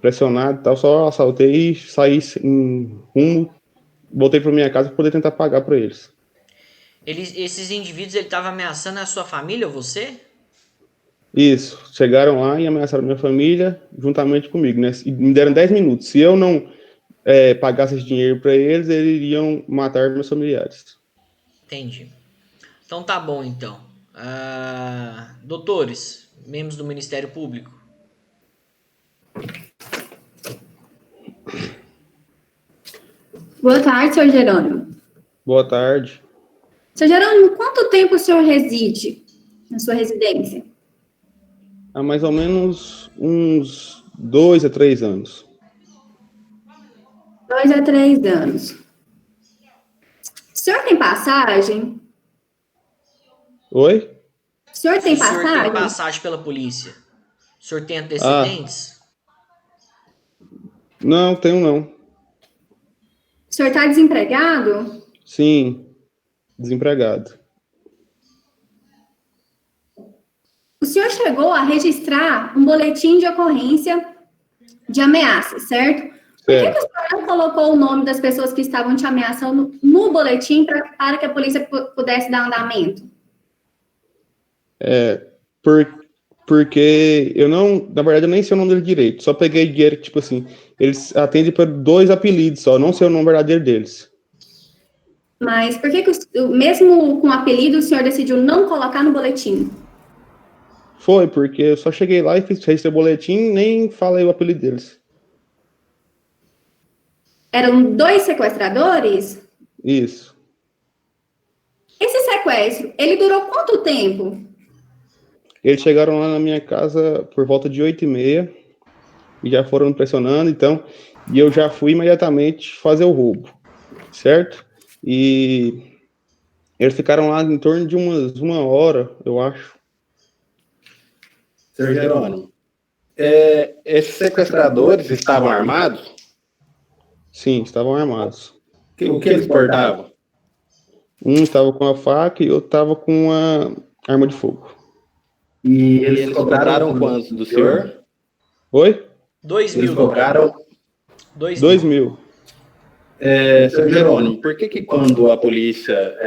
pressionado e tal, só assaltei e saí em rumo, voltei para minha casa para poder tentar pagar para eles. Esses indivíduos, ele tava ameaçando a sua família ou você? Isso, chegaram lá e ameaçaram minha família juntamente comigo, né? E me deram 10 minutos. Se eu não pagasse esse dinheiro para eles, eles iriam matar meus familiares. Entendi. Então tá bom, então. Doutores, membros do Ministério Público. Boa tarde, senhor Jerônimo. Boa tarde. Senhor Jerônimo, quanto tempo o senhor reside na sua residência? Há mais ou menos uns 2 a 3 anos. 2 a 3 anos. O senhor tem passagem? Oi? O senhor tem O senhor passagem? tem passagem pela polícia? O senhor tem antecedentes? Não, tenho não. O senhor está desempregado? Sim, desempregado. O senhor chegou a registrar um boletim de ocorrência de ameaça, certo? Por que o senhor não colocou o nome das pessoas que estavam te ameaçando no boletim para que a polícia pudesse dar andamento? Porque eu não, na verdade, eu nem sei o nome dele direito. Só peguei dinheiro, tipo assim, eles atendem por 2 apelidos só, não sei o nome verdadeiro deles. Mas por que mesmo com o apelido, o senhor decidiu não colocar no boletim? Foi, porque eu só cheguei lá e registrei o boletim, nem falei o apelido deles. Eram 2 sequestradores? Isso. Esse sequestro, ele durou quanto tempo? Eles chegaram lá na minha casa por volta de 8h30 e já foram me pressionando, então, e eu já fui imediatamente fazer o roubo, certo? E eles ficaram lá em torno de uma hora, eu acho. Senhor Jerônimo, esses sequestradores estavam armados? Sim, estavam armados. O que eles portavam? Um estava com a faca e outro estava com a arma de fogo. E eles cobraram quanto do senhor? Oi? 2 Eles mil. cobraram 2 mil. Senhor Jerônimo, por que quando a polícia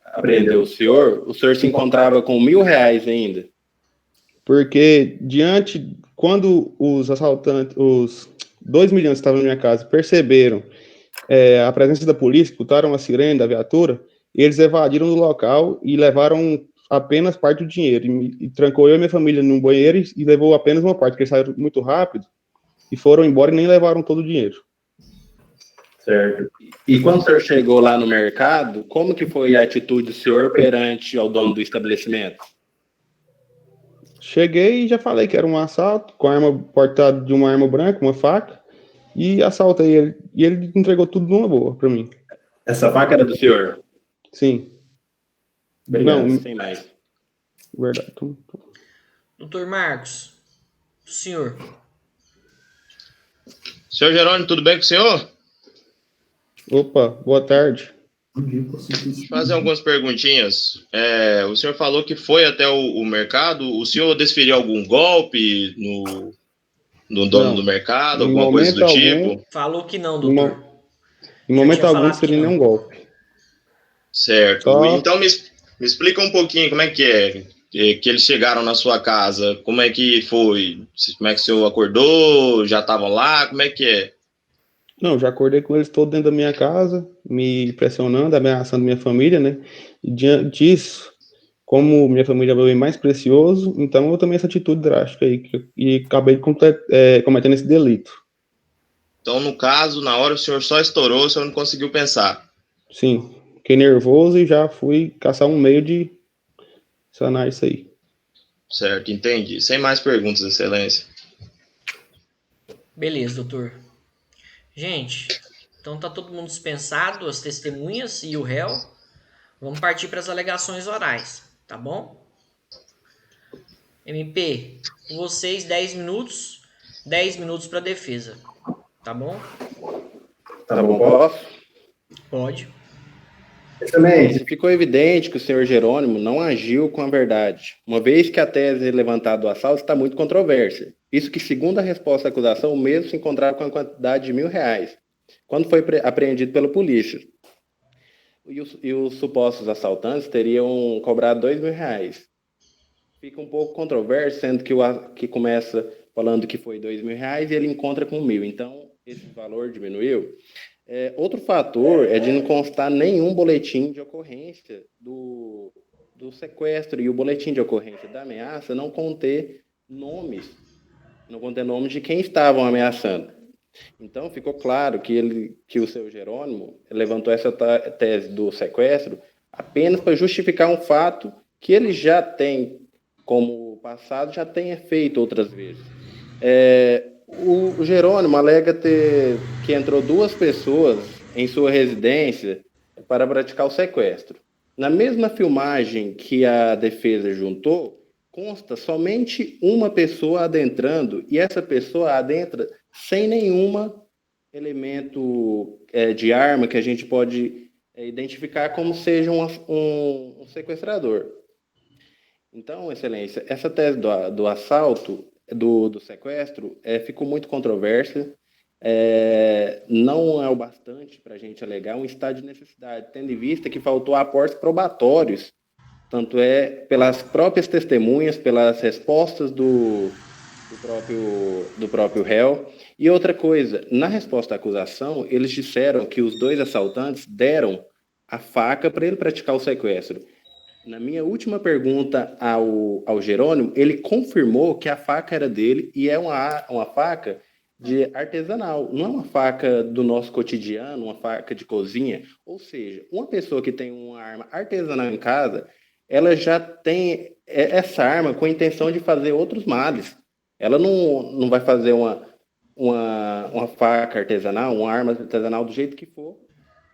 apreendeu o senhor se encontrava com R$1.000 ainda? Porque quando os assaltantes, os 2 milhões que estavam na minha casa, perceberam a presença da polícia, escutaram a sirene da viatura, e eles evadiram do local e levaram apenas parte do dinheiro. E trancou eu e minha família num banheiro e levou apenas uma parte, porque eles saíram muito rápido e foram embora e nem levaram todo o dinheiro. Certo. E quando o senhor chegou lá no mercado, como que foi a atitude do senhor perante ao dono do estabelecimento? Cheguei e já falei que era um assalto, com a arma portada de uma arma branca, uma faca, e assaltei ele. E ele entregou tudo numa boa pra mim. Essa faca era do senhor? Sim. Obrigado, Não, sem mais. Verdade. Doutor Marcos, o senhor. Senhor Jerônimo, tudo bem com o senhor? Opa, boa tarde. Deixa eu fazer algumas perguntinhas. O senhor falou que foi até o mercado. O senhor desferiu algum golpe no dono do mercado, alguma coisa do tipo? Falou que não, doutor. Em momento algum seria nenhum golpe. Certo. Só... Então me explica um pouquinho como é que eles chegaram na sua casa. Como é que foi? Como é que o senhor acordou? Já estavam lá? Como é que é? Não, já acordei com eles todos dentro da minha casa, me pressionando, ameaçando minha família, né? E diante disso, como minha família é o bem mais precioso, então eu tomei essa atitude drástica aí, e acabei cometendo esse delito. Então, no caso, na hora o senhor só estourou, o senhor não conseguiu pensar? Sim, fiquei nervoso e já fui caçar um meio de sanar isso aí. Certo, entendi. Sem mais perguntas, Excelência. Beleza, doutor. Gente, então tá todo mundo dispensado, as testemunhas e o réu. Vamos partir para as alegações orais, tá bom? MP, vocês 10 minutos para defesa, tá bom? Tá bom, posso? Pode. Excelência, ficou evidente que o senhor Jerônimo não agiu com a verdade, uma vez que a tese levantada do assalto está muito controversa. Isso que, segundo a resposta à acusação, o mesmo se encontrava com a quantidade de R$1.000, quando foi apreendido pela polícia. E os supostos assaltantes teriam cobrado R$2.000. Fica um pouco controverso, sendo que começa falando que foi R$2.000 e ele encontra com 1.000. Então, esse valor diminuiu. Outro fator é de não constar nenhum boletim de ocorrência do sequestro e o boletim de ocorrência da ameaça não conter nomes de quem estavam ameaçando. Então, ficou claro que o seu Jerônimo levantou essa tese do sequestro apenas para justificar um fato que ele já tem, como passado, já tenha feito outras vezes. O Jerônimo alega que entrou 2 pessoas em sua residência para praticar o sequestro. Na mesma filmagem que a defesa juntou, consta somente uma pessoa adentrando, e essa pessoa adentra sem nenhum elemento de arma que a gente pode identificar como seja um sequestrador. Então, Excelência, essa tese do assalto, do sequestro, ficou muito controversa, não é o bastante para a gente alegar um estado de necessidade, tendo em vista que faltou aportes probatórios, tanto pelas próprias testemunhas, pelas respostas do próprio réu. E outra coisa, na resposta à acusação, eles disseram que os 2 assaltantes deram a faca para ele praticar o sequestro. Na minha última pergunta ao Jerônimo, ele confirmou que a faca era dele e é uma faca de artesanal, não é uma faca do nosso cotidiano, uma faca de cozinha. Ou seja, uma pessoa que tem uma arma artesanal em casa, ela já tem essa arma com a intenção de fazer outros males. Ela não vai fazer uma faca artesanal, uma arma artesanal do jeito que for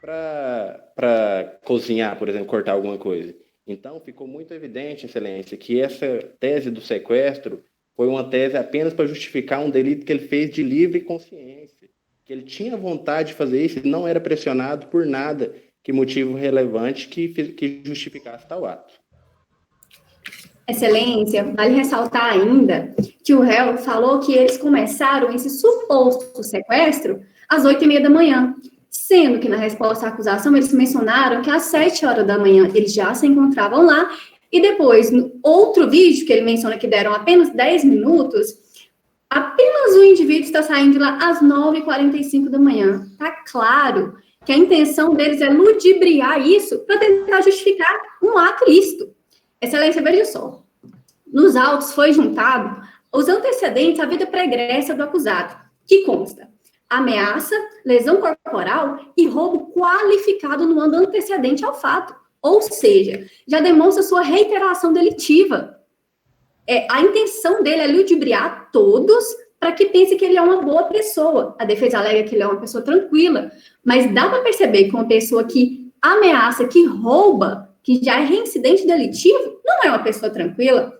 para cozinhar, por exemplo, cortar alguma coisa. Então, ficou muito evidente, Excelência, que essa tese do sequestro foi uma tese apenas para justificar um delito que ele fez de livre consciência, que ele tinha vontade de fazer isso e não era pressionado por nada, que motivo relevante que justificasse tal ato. Excelência, vale ressaltar ainda que o réu falou que eles começaram esse suposto sequestro às 8h30 da manhã, sendo que na resposta à acusação eles mencionaram que às 7h da manhã eles já se encontravam lá, e depois, no outro vídeo que ele menciona que deram apenas 10 minutos, apenas o indivíduo está saindo de lá às 9h45 da manhã. Tá claro que a intenção deles é ludibriar isso para tentar justificar um ato ilícito. Excelência, veja só. Nos autos foi juntado os antecedentes à vida pregressa do acusado, que consta ameaça, lesão corporal e roubo qualificado no ano antecedente ao fato. Ou seja, já demonstra sua reiteração delitiva. A intenção dele é ludibriar todos para que pense que ele é uma boa pessoa. A defesa alega que ele é uma pessoa tranquila, mas dá para perceber que uma pessoa que ameaça, que rouba, que já é reincidente delitivo, não é uma pessoa tranquila.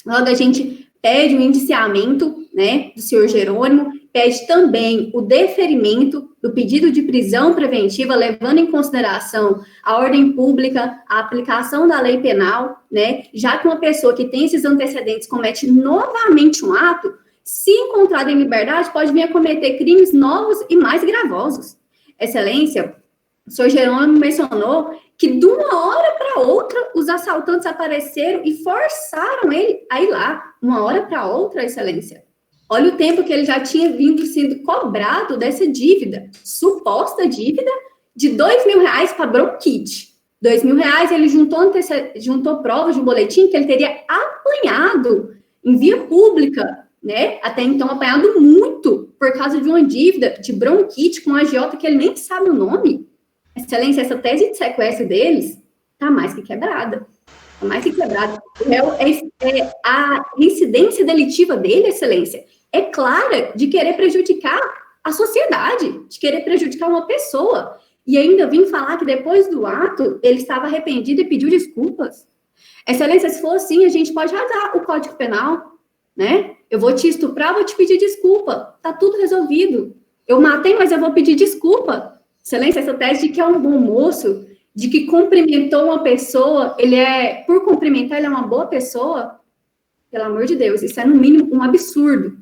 Logo, a gente pede o indiciamento, né, do senhor Jerônimo, pede também o deferimento do pedido de prisão preventiva, levando em consideração a ordem pública, a aplicação da lei penal, né, já que uma pessoa que tem esses antecedentes comete novamente um ato, se encontrada em liberdade, pode vir a cometer crimes novos e mais gravosos. Excelência, o senhor Jerônimo mencionou que de uma hora para outra os assaltantes apareceram e forçaram ele a ir lá. Uma hora para outra, Excelência. Olha o tempo que ele já tinha vindo sendo cobrado dessa dívida, suposta dívida de R$2.000 para bronquite. R$2.000 ele juntou provas de um boletim que ele teria apanhado em via pública, né? Até então apanhado muito por causa de uma dívida de bronquite com um agiota que ele nem sabe o nome. Excelência, essa tese de sequestro deles tá mais que quebrada. mais que quebrado. O réu, a incidência delitiva dele, excelência, é clara de querer prejudicar a sociedade, de querer prejudicar uma pessoa. E ainda vim falar que depois do ato, ele estava arrependido e pediu desculpas. Excelência, se for assim, a gente pode rasgar o Código Penal, né? Eu vou te estuprar, vou te pedir desculpa. Tá tudo resolvido. Eu matei, mas eu vou pedir desculpa. Excelência, essa tese de que é um bom moço, de que cumprimentou uma pessoa, por cumprimentar, ele é uma boa pessoa, pelo amor de Deus, isso é no mínimo um absurdo.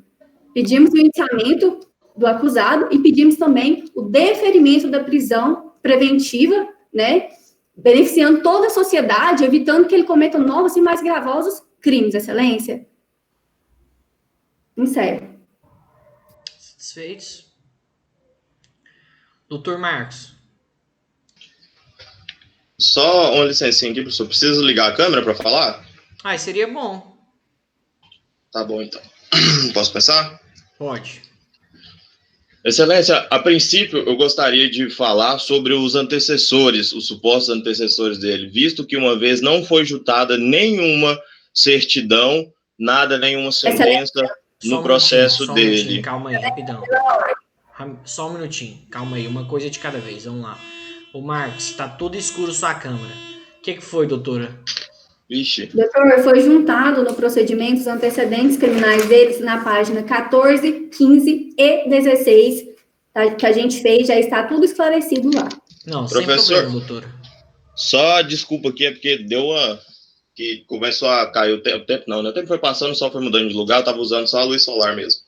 Pedimos o indiciamento do acusado e pedimos também o deferimento da prisão preventiva, né, beneficiando toda a sociedade, evitando que ele cometa novos e mais gravosos crimes, excelência. Encerro. Satisfeitos? Doutor Marcos. Só uma licencinha aqui, professor. Preciso ligar a câmera para falar? Seria bom. Tá bom, então. Posso começar? Pode. Excelência, a princípio eu gostaria de falar sobre os antecessores, os supostos antecessores dele, visto que uma vez não foi juntada nenhuma certidão, nenhuma sentença no processo dele. Calma aí, rapidão. Só um minutinho, calma aí, uma coisa de cada vez, vamos lá. Ô Marcos, tá tudo escuro sua câmera. O que foi, doutora? Vixe. Doutor, foi juntado no procedimento os antecedentes criminais deles na página 14, 15 e 16, tá, que a gente fez, já está tudo esclarecido lá. Não, professor, sem problema, doutora. Só desculpa aqui, é porque que começou a cair o tempo, não, né? O tempo foi passando, só foi mudando de lugar, eu tava usando só a luz solar mesmo.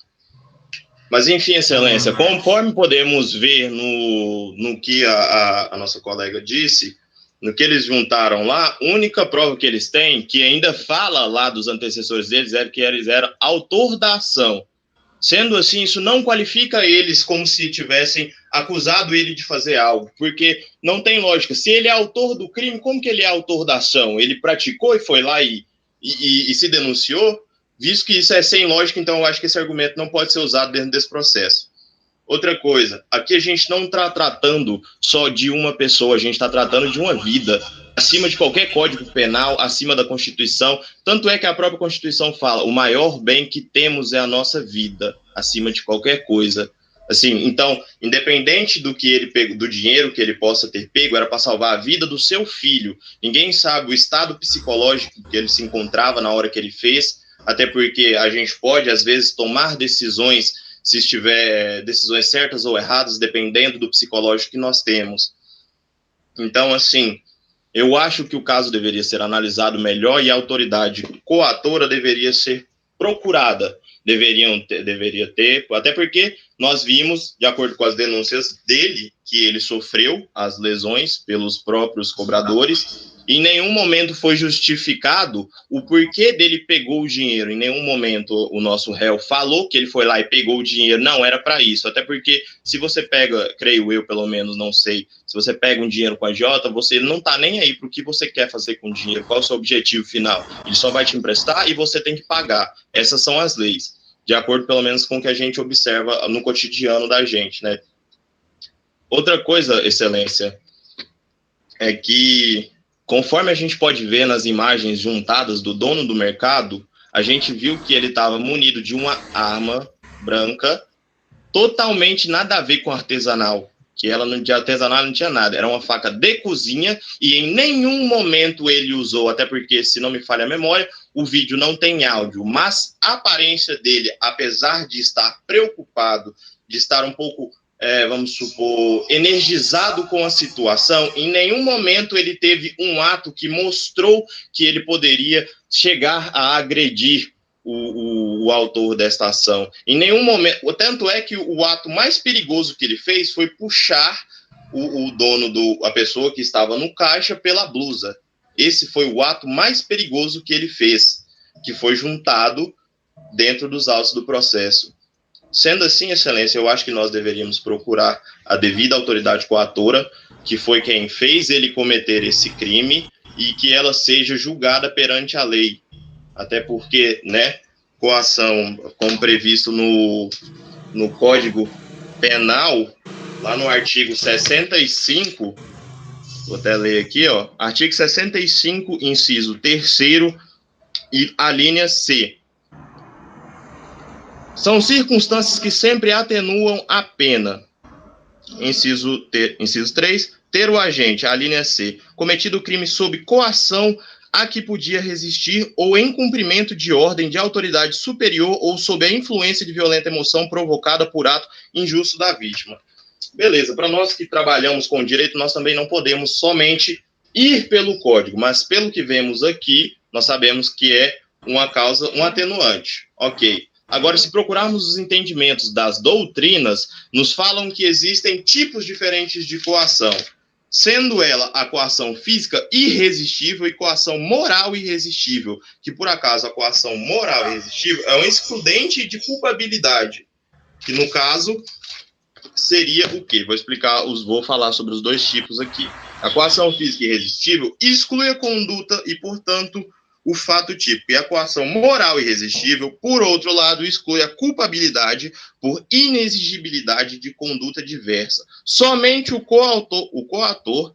Mas, enfim, excelência, conforme podemos ver no que a nossa colega disse, no que eles juntaram lá, a única prova que eles têm, que ainda fala lá dos antecessores deles, é que eles eram autor da ação. Sendo assim, isso não qualifica eles como se tivessem acusado ele de fazer algo, porque não tem lógica. Se ele é autor do crime, como que ele é autor da ação? Ele praticou e foi lá e se denunciou? Visto que isso é sem lógica, então eu acho que esse argumento não pode ser usado dentro desse processo. Outra coisa, aqui a gente não está tratando só de uma pessoa, a gente está tratando de uma vida, acima de qualquer código penal, acima da Constituição. Tanto é que a própria Constituição fala, o maior bem que temos é a nossa vida, acima de qualquer coisa. Assim, então, independente do que ele pegou, do dinheiro que ele possa ter pego, era para salvar a vida do seu filho. Ninguém sabe o estado psicológico que ele se encontrava na hora que ele fez, até porque a gente pode, às vezes, tomar decisões, se estiver decisões certas ou erradas, dependendo do psicológico que nós temos. Então, assim, eu acho que o caso deveria ser analisado melhor e a autoridade coatora deveria ser procurada. Deveria ter, até porque nós vimos, de acordo com as denúncias dele, que ele sofreu as lesões pelos próprios cobradores. Em nenhum momento foi justificado o porquê dele pegou o dinheiro. Em nenhum momento o nosso réu falou que ele foi lá e pegou o dinheiro. Não, era para isso. Até porque se você pega, creio eu pelo menos, não sei, se você pega um dinheiro com a agiota, você não está nem aí para o que você quer fazer com o dinheiro. Qual é o seu objetivo final? Ele só vai te emprestar e você tem que pagar. Essas são as leis. De acordo pelo menos com o que a gente observa no cotidiano da gente, né? Outra coisa, excelência, é que conforme a gente pode ver nas imagens juntadas do dono do mercado, a gente viu que ele estava munido de uma arma branca, totalmente nada a ver com artesanal, que ela de artesanal não tinha nada, era uma faca de cozinha e em nenhum momento ele usou, até porque, se não me falha a memória, o vídeo não tem áudio, mas a aparência dele, apesar de estar preocupado, de estar um pouco vamos supor, energizado com a situação, em nenhum momento ele teve um ato que mostrou que ele poderia chegar a agredir o autor desta ação. Em nenhum momento, tanto é que o ato mais perigoso que ele fez foi puxar o dono, a pessoa que estava no caixa pela blusa. Esse foi o ato mais perigoso que ele fez, que foi juntado dentro dos autos do processo. Sendo assim, excelência, eu acho que nós deveríamos procurar a devida autoridade coatora, que foi quem fez ele cometer esse crime, e que ela seja julgada perante a lei. Até porque, né, coação, como previsto no Código Penal, lá no artigo 65, Vou até ler aqui, ó. Artigo 65, inciso 3º, e a linha C. São circunstâncias que sempre atenuam a pena. Inciso 3, ter o agente, a linha C, cometido o crime sob coação a que podia resistir ou em cumprimento de ordem de autoridade superior ou sob a influência de violenta emoção provocada por ato injusto da vítima. Beleza, para nós que trabalhamos com direito, nós também não podemos somente ir pelo código, mas pelo que vemos aqui, nós sabemos que é uma causa, um atenuante. Ok. Agora, se procurarmos os entendimentos das doutrinas, nos falam que existem tipos diferentes de coação, sendo ela a coação física irresistível e coação moral irresistível, que, por acaso, a coação moral irresistível é um excludente de culpabilidade, que, no caso, seria o quê? Vou falar sobre os dois tipos aqui. A coação física irresistível exclui a conduta e, portanto, o fato típico. E a coação moral irresistível, por outro lado, exclui a culpabilidade por inexigibilidade de conduta diversa. Somente o coator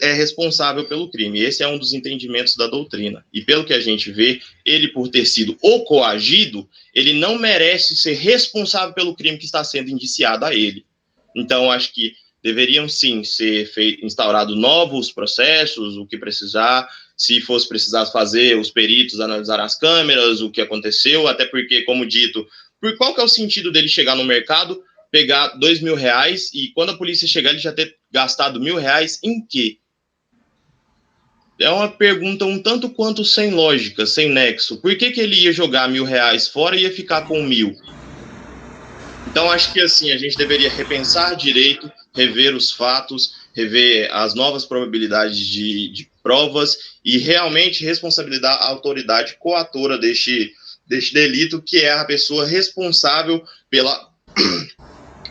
é responsável pelo crime. Esse é um dos entendimentos da doutrina. E pelo que a gente vê, ele, por ter sido o coagido, ele não merece ser responsável pelo crime que está sendo indiciado a ele. Então, acho que deveriam, sim, ser instaurados novos processos, o que precisar. Se fosse precisar fazer, os peritos analisar as câmeras, o que aconteceu, até porque, como dito, qual que é o sentido dele chegar no mercado, pegar R$2.000 e quando a polícia chegar ele já ter gastado R$1.000 em quê? É uma pergunta um tanto quanto sem lógica, sem nexo. Por que ele ia jogar R$1.000 fora e ia ficar com 1.000? Então, acho que assim, a gente deveria repensar direito, rever os fatos, rever as novas probabilidades de provas e realmente responsabilizar a autoridade coatora deste delito, que é a pessoa responsável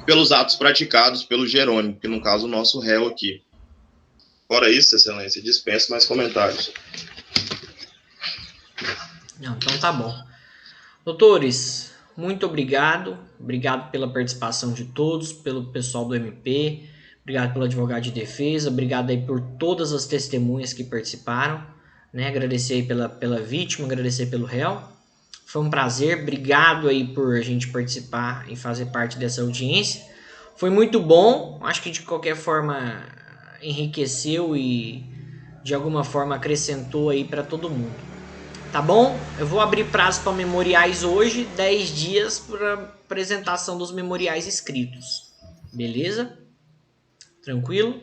pelos atos praticados pelo Jerônimo, que no caso o nosso réu aqui. Fora isso, excelência, dispenso mais comentários. Não, então tá bom. Doutores, muito obrigado. Obrigado pela participação de todos, pelo pessoal do MP. Obrigado pelo advogado de defesa. Obrigado aí por todas as testemunhas que participaram. Né? Agradecer aí pela vítima, agradecer pelo réu. Foi um prazer. Obrigado aí por a gente participar e fazer parte dessa audiência. Foi muito bom. Acho que de qualquer forma enriqueceu e de alguma forma acrescentou aí para todo mundo. Tá bom? Eu vou abrir prazo para memoriais hoje, 10 dias para apresentação dos memoriais escritos. Beleza? Tranquilo?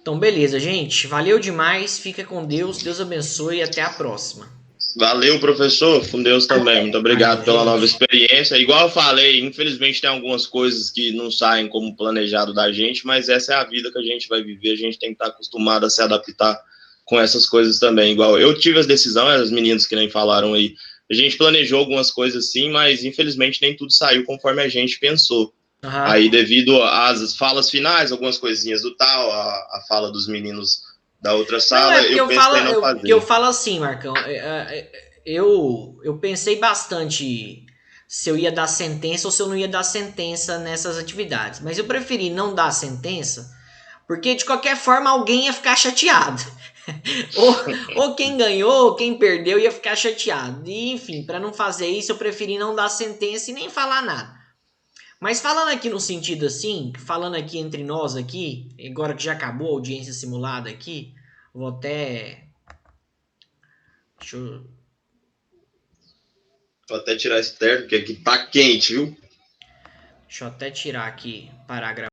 Então, beleza, gente. Valeu demais. Fica com Deus. Deus abençoe e até a próxima. Valeu, professor. Com Deus também. Muito obrigado pela nova experiência. Igual eu falei, infelizmente tem algumas coisas que não saem como planejado da gente, mas essa é a vida que a gente vai viver. A gente tem que estar acostumado a se adaptar com essas coisas também. Igual eu tive as decisões, as meninas que nem falaram aí, a gente planejou algumas coisas sim, mas infelizmente nem tudo saiu conforme a gente pensou. Uhum. Aí devido às falas finais, algumas coisinhas do tal, a fala dos meninos da outra sala, não, eu pensei em não fazer. Eu falo assim, Marcão, eu pensei bastante se eu ia dar sentença ou se eu não ia dar sentença nessas atividades, mas eu preferi não dar sentença, porque de qualquer forma alguém ia ficar chateado. ou quem ganhou, ou quem perdeu ia ficar chateado. E, enfim, para não fazer isso, eu preferi não dar sentença e nem falar nada. Mas falando aqui no sentido assim, falando aqui entre nós aqui, agora que já acabou a audiência simulada aqui, vou até... Vou até tirar esse terno, porque aqui tá quente, viu? Deixa eu até tirar aqui, parar a gravação.